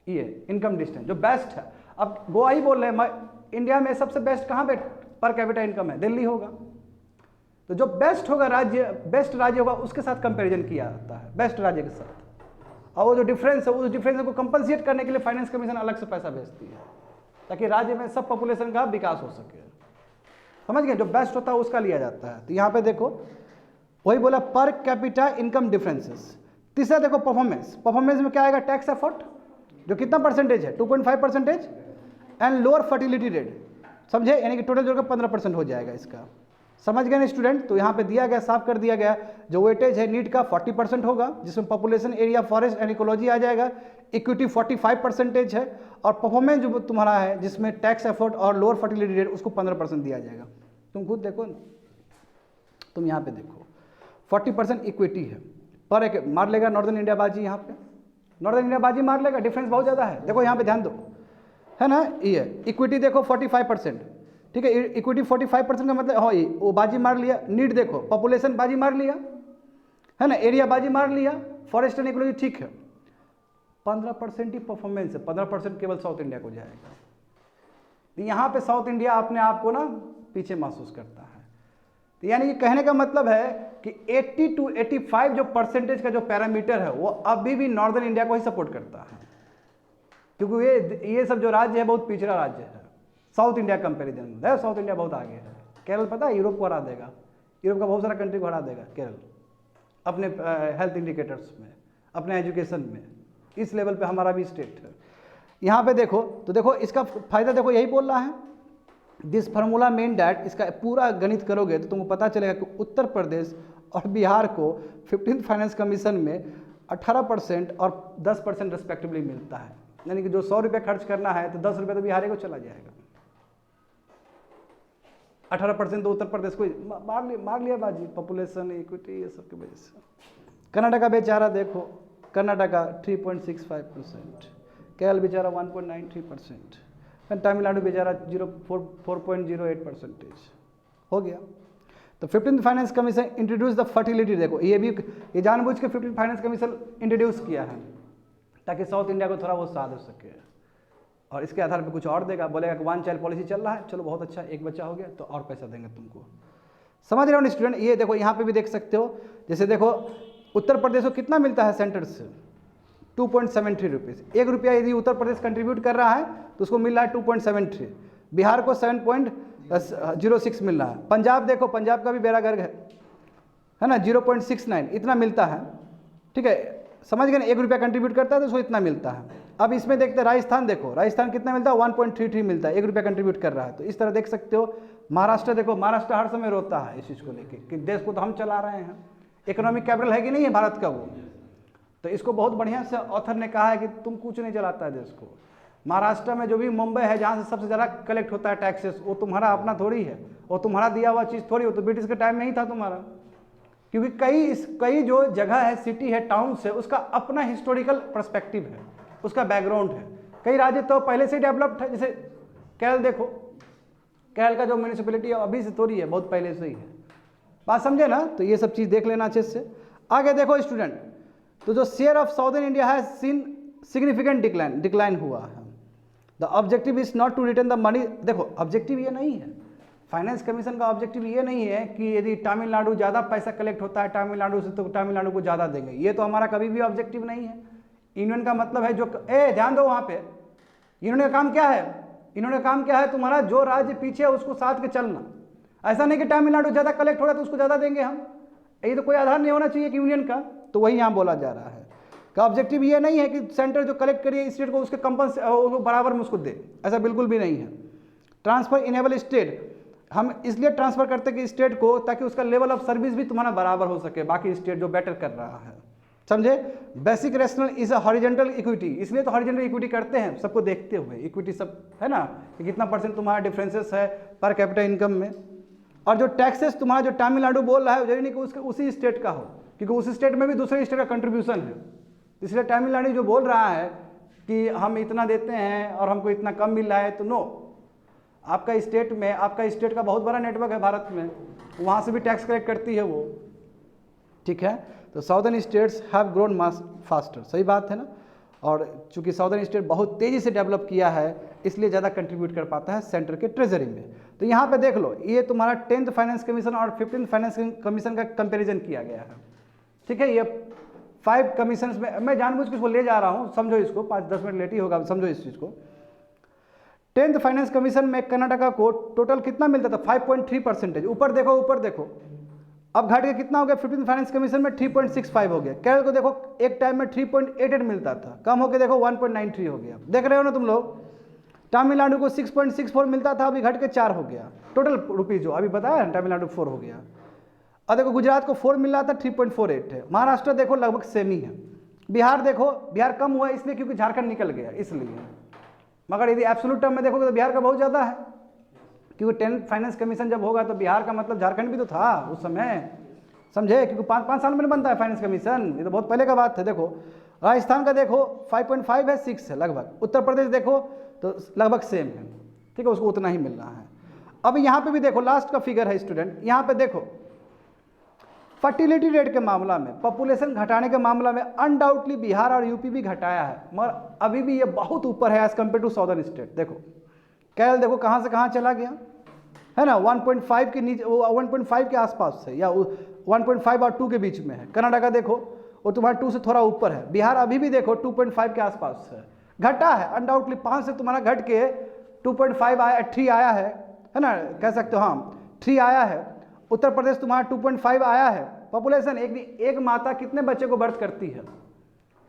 ये इनकम डिस्टेंस जो बेस्ट है, अब गोवा ही बोल रहे हैं, इंडिया में सबसे बेस्ट कहाँ पे पर कैपिटल इनकम है? दिल्ली होगा। तो जो बेस्ट होगा राज्य, बेस्ट राज्य होगा उसके साथ कंपैरिजन किया जाता है, बेस्ट राज्य के साथ। और वो जो डिफरेंस है, उस डिफरेंस को कंपनसेट करने के लिए फाइनेंस कमीशन अलग से पैसा भेजती है ताकि राज्य में सब पॉपुलेशन का विकास हो सके, समझ गए। जो बेस्ट होता है उसका लिया जाता है। तो यहाँ पे देखो वही बोला पर कैपिटा इनकम डिफरेंसेस। तीसरा देखो परफॉर्मेंस, परफॉर्मेंस में क्या आएगा? टैक्स एफर्ट जो कितना परसेंटेज है? 2.5% एंड लोअर फर्टिलिटी रेट, समझे, यानी कि टोटल जोड़कर 15% हो जाएगा इसका, समझ गए ना स्टूडेंट। तो यहाँ पे दिया गया, साफ कर दिया गया, जो वेटेज है नीड का 40% होगा, जिसमें population, area, forest and ecology आ जाएगा। इक्विटी 45% है, और परफॉर्मेंस जो तुम्हारा है जिसमें टैक्स एफर्ट और लोअर फर्टिलिटी रेट, उसको 15% दिया जाएगा। तुम खुद देखो ना, तुम यहाँ पे देखो 40% इक्विटी है, पर एक मार लेगा नॉर्दर्न इंडिया बाजी, यहाँ पे नॉर्दर्न इंडिया बाजी मार लेगा, डिफरेंस बहुत ज़्यादा है। देखो यहाँ पे ध्यान दो, है ना, ये इक्विटी देखो 45%, ठीक है, इक्विटी 45% का मतलब, हाँ ये वो बाजी मार लिया। नीड देखो, पॉपुलेशन बाजी मार लिया, है ना, एरिया बाजी मार लिया, फॉरेस्ट एंड इकोलॉजी ठीक है। 15% ही परफॉर्मेंस है, 15% केवल साउथ इंडिया को जाएगा। यहाँ पे साउथ इंडिया अपने आप को ना पीछे महसूस करता है। तो यानी कि कहने का मतलब है कि 80 to 85 जो परसेंटेज का जो पैरामीटर है वो अभी भी नॉर्दर्न इंडिया को ही सपोर्ट करता है, क्योंकि ये सब जो राज्य है बहुत पिछड़ा राज्य है साउथ इंडिया कंपेरिजन में। साउथ इंडिया बहुत आगे है। केरल पता है यूरोप को हरा देगा, यूरोप का बहुत सारा कंट्री को हरा देगा केरल, अपने हेल्थ इंडिकेटर्स में, अपने एजुकेशन में। इस लेवल पे हमारा भी स्टेट है। यहाँ पे देखो, तो देखो इसका फायदा देखो, यही बोल रहा है, दिस फार्मूला मेन डैट, इसका पूरा गणित करोगे तो तुमको पता चलेगा कि उत्तर प्रदेश और बिहार को 15th फाइनेंस कमीशन में 18% और 10% रिस्पेक्टिवली मिलता है। यानी कि जो 100 रुपये खर्च करना है तो 10 रुपये तो बिहार को चला जाएगा, 18% तो उत्तर प्रदेश को मार लिया बाजी, पॉपुलेशन, इक्विटी, ये सब की वजह से। कर्नाटका बेचारा देखो, कर्नाटका 3.65%, केरल बेचारा 1.93%, तमिलनाडु बेचारा 4.08% हो गया। तो 15th finance commission introduce the fertility, देखो ये भी, ये जानबूझ के 15th फाइनेंस कमीशन इंट्रोड्यूस किया है ताकि साउथ इंडिया को थोड़ा वो साथ हो सके, और इसके आधार पे कुछ और देगा, बोलेगा कि 1 चाइल्ड पॉलिसी चल रहा है, चलो बहुत अच्छा, एक बच्चा हो गया तो और पैसा देंगे तुमको। समझ रहे हो ना स्टूडेंट। ये देखो यहाँ पे भी देख सकते हो, जैसे देखो उत्तर प्रदेश को कितना मिलता है सेंटर से, 2.73 रुपीज़। 1 रुपया यदि उत्तर प्रदेश कंट्रीब्यूट कर रहा है तो उसको मिल रहा है 2.73, बिहार को 7.06 मिल रहा है। पंजाब देखो, पंजाब का भी बेड़ा गर्क है ना, 0.69 इतना मिलता है। ठीक है, समझ गए ना, 1 रुपया कंट्रीब्यूट करता है तो उसको इतना मिलता है। अब इसमें देखते हैं राजस्थान, देखो राजस्थान कितना मिलता है, 1.33 मिलता है, 1 रुपया कंट्रीब्यूट कर रहा है। तो इस तरह देख सकते हो। महाराष्ट्र देखो, महाराष्ट्र हर समय रोता है इस चीज़ को लेके कि देश को तो हम चला रहे हैं, इकोनॉमिक कैपिटल है कि नहीं है भारत का वो। तो इसको बहुत बढ़िया से ऑथर ने कहा है कि तुम कुछ नहीं चलाता है देश को। महाराष्ट्र में जो भी मुंबई है जहाँ से सबसे ज़्यादा कलेक्ट होता है टैक्सेस, वो तुम्हारा अपना थोड़ी है, वो तुम्हारा दिया हुआ चीज़ थोड़ी, वो तो ब्रिटिश के टाइम में ही था तुम्हारा। क्योंकि कई जो जगह है, सिटी है, टाउन है, उसका अपना हिस्टोरिकल पर्सपेक्टिव है, उसका बैकग्राउंड है। कई राज्य तो पहले से डेवलप्ड है, जैसे केरल देखो, केरल का जो म्यूनिसिपैलिटी है अभी से थोड़ी है, बहुत पहले से ही है। बात समझे ना, तो ये सब चीज़ देख लेना अच्छे से। आगे देखो स्टूडेंट, तो जो शेयर ऑफ साउदर्न इंडिया है सीन सिग्निफिकेंट डिक्लाइन हुआ है। The objective is not to return the money. देखो ऑब्जेक्टिव ये नहीं है, फाइनेंस कमीशन का ऑब्जेक्टिव ये नहीं है कि यदि तमिलनाडु ज़्यादा पैसा कलेक्ट होता है तमिलनाडु से तो तमिलनाडु को ज़्यादा देंगे, ये तो हमारा कभी भी ऑब्जेक्टिव नहीं है। यूनियन का मतलब है जो ध्यान दो वहाँ पे, इन्होंने काम क्या है, इन्होंने काम क्या है, तुम्हारा जो राज्य पीछे है उसको साथ के चलना। ऐसा नहीं कि तमिलनाडु ज़्यादा कलेक्ट हो रहा है तो उसको ज़्यादा देंगे हम, ये तो कोई आधार नहीं होना चाहिए कि यूनियन का। तो वही यहाँ बोला जा रहा है का ऑब्जेक्टिव ये नहीं है कि सेंटर जो कलेक्ट करिए स्टेट को उसके बराबर में उसको दे, ऐसा बिल्कुल भी नहीं है। ट्रांसफर इनेबल स्टेट, हम इसलिए ट्रांसफर करते हैं कि स्टेट को, ताकि उसका लेवल ऑफ सर्विस भी तुम्हारा बराबर हो सके बाकी स्टेट जो बेटर कर रहा है, समझे। Basic rational is a horizontal equity, इसलिए तो हॉरिजॉन्टल इक्विटी करते हैं सबको देखते हुए, इक्विटी सब है ना कि कितना परसेंट तुम्हारा डिफरेंसेस है पर कैपिटा इनकम में। और जो टैक्सेस तुम्हारा जो तमिलनाडु बोल रहा है जरूरी नहीं कि उसके उसी स्टेट का हो, क्योंकि उस स्टेट में भी दूसरे स्टेट का कंट्रीब्यूशन है। इसलिए तमिलनाडु जो बोल रहा है कि हम इतना देते हैं और हमको इतना कम मिल रहा है, तो नो, आपका स्टेट में, आपका स्टेट का बहुत बड़ा नेटवर्क है भारत में, वहाँ से भी टैक्स कलेक्ट करती है वो, ठीक है। तो southern states have grown faster, सही बात है ना। और चूंकि साउदर्न स्टेट बहुत तेज़ी से डेवलप किया है इसलिए ज़्यादा कंट्रीब्यूट कर पाता है सेंटर के ट्रेजरी में। तो यहाँ पे देख लो, ये तुम्हारा 10th फाइनेंस कमीशन और 15th फाइनेंस कमीशन का कंपैरिजन किया गया है, ठीक है। ये 5 कमीशन में मैं जानबूझ के इसको ले जा रहा हूँ, समझो इसको, 5-10 मिनट लेट ही होगा, समझो इस चीज़ को। 10th फाइनेंस कमीशन में कर्नाटका को टोटल कितना मिलता था, 5.3%। ऊपर देखो, ऊपर देखो, अब घट के कितना हो गया, 15th फाइनेंस कमीशन में 3.65 हो गया। केरल को देखो एक टाइम में 3.88 मिलता था, कम होकर देखो 1.93 हो गया, देख रहे हो ना तुम लोग। तमिलनाडु को 6.64 मिलता था, अभी घट के 4 हो गया टोटल रुपीज़, जो अभी बताया तमिलनाडु 4 हो गया। और देखो गुजरात को 4 मिल रहा था, 3.48 है। महाराष्ट्र देखो लगभग सेम ही है। बिहार देखो, बिहार कम हुआ इसलिए क्योंकि झारखंड निकल गया इसलिए, मगर यदि एब्सोल्यूट टर्म में देखोगे तो बिहार का बहुत ज़्यादा है, क्योंकि 10th फाइनेंस कमीशन जब होगा तो बिहार का मतलब झारखंड भी तो था उस समय, समझे, क्योंकि 5 साल में बनता है फाइनेंस कमीशन, ये तो बहुत पहले का बात है। देखो राजस्थान का देखो 5.5 है, 6 है लगभग। उत्तर प्रदेश देखो तो लगभग सेम है, ठीक है, उसको उतना ही मिल रहा है। अब यहाँ पे भी देखो लास्ट का फिगर है स्टूडेंट, यहाँ पे देखो फर्टिलिटी रेट के मामला में, पॉपुलेशन घटाने के मामला में अनडाउटली बिहार और यूपी भी घटाया है, मगर अभी भी ये बहुत ऊपर है as compared to southern state. देखो केरल देखो कहाँ से कहाँ चला गया है ना, 1.5 के नीचे, 1.5 के आसपास है, या 1.5 और 2 के बीच में है। कर्नाटका देखो वो तुम्हारा 2 से थोड़ा ऊपर है। बिहार अभी भी देखो 2.5 के आसपास है, घटा है अनडाउटली, 5 से तुम्हारा घट के 2.5 आया, 3 आया है ना, कह सकते हो, हाँ 3 आया है। उत्तर प्रदेश तुम्हारा 2.5 आया है। पॉपुलेशन एक माता कितने बच्चे को बर्थ करती है,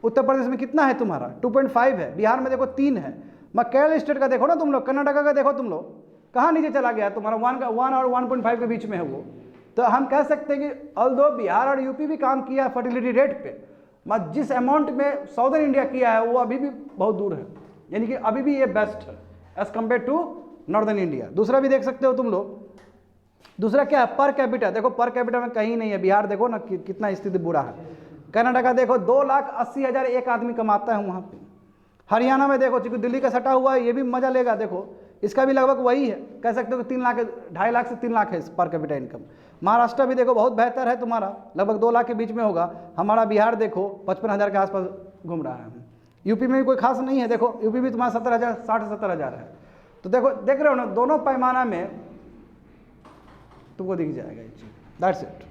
उत्तर प्रदेश में कितना है तुम्हारा, 2.5 है। बिहार में देखो 3 है। मैं केरल स्टेट का देखो ना तुम लोग, कर्नाटका का देखो तुम लोग, कहाँ नीचे चला गया तुम्हारा, 1 और 1.5 के बीच में है वो। तो हम कह सकते हैं कि ऑल्दो बिहार और यूपी भी काम किया फर्टिलिटी रेट पे, मगर जिस अमाउंट में साउदर्न इंडिया किया है वो अभी भी बहुत दूर है, यानी कि अभी भी ये बेस्ट है as compared to northern India. दूसरा भी देख सकते हो तुम लोग, दूसरा क्या है, पर कैपिटा। देखो पर कैपिटा में कहीं नहीं है। बिहार देखो ना कितना स्थिति बुरा है। कर्नाटका देखो 2,80,000 एक आदमी कमाता है वहाँ पे। हरियाणा में देखो, क्योंकि दिल्ली का सटा हुआ है, ये भी मजा लेगा, देखो इसका भी लगभग वही है, कह सकते हो कि 3 लाख, 2.5 लाख से 3 लाख है पर कैपिटा इनकम। महाराष्ट्र भी देखो बहुत बेहतर है तुम्हारा, लगभग 2 लाख के बीच में होगा। हमारा बिहार देखो 55,000 के आसपास घूम रहा है। यूपी में भी कोई खास नहीं है, देखो यूपी भी तुम्हारा 70,000, 60-70,000 है। तो देखो देख रहे हो ना, दोनों पैमाना में तुमको दिख जाएगा ये चीज़। That's it.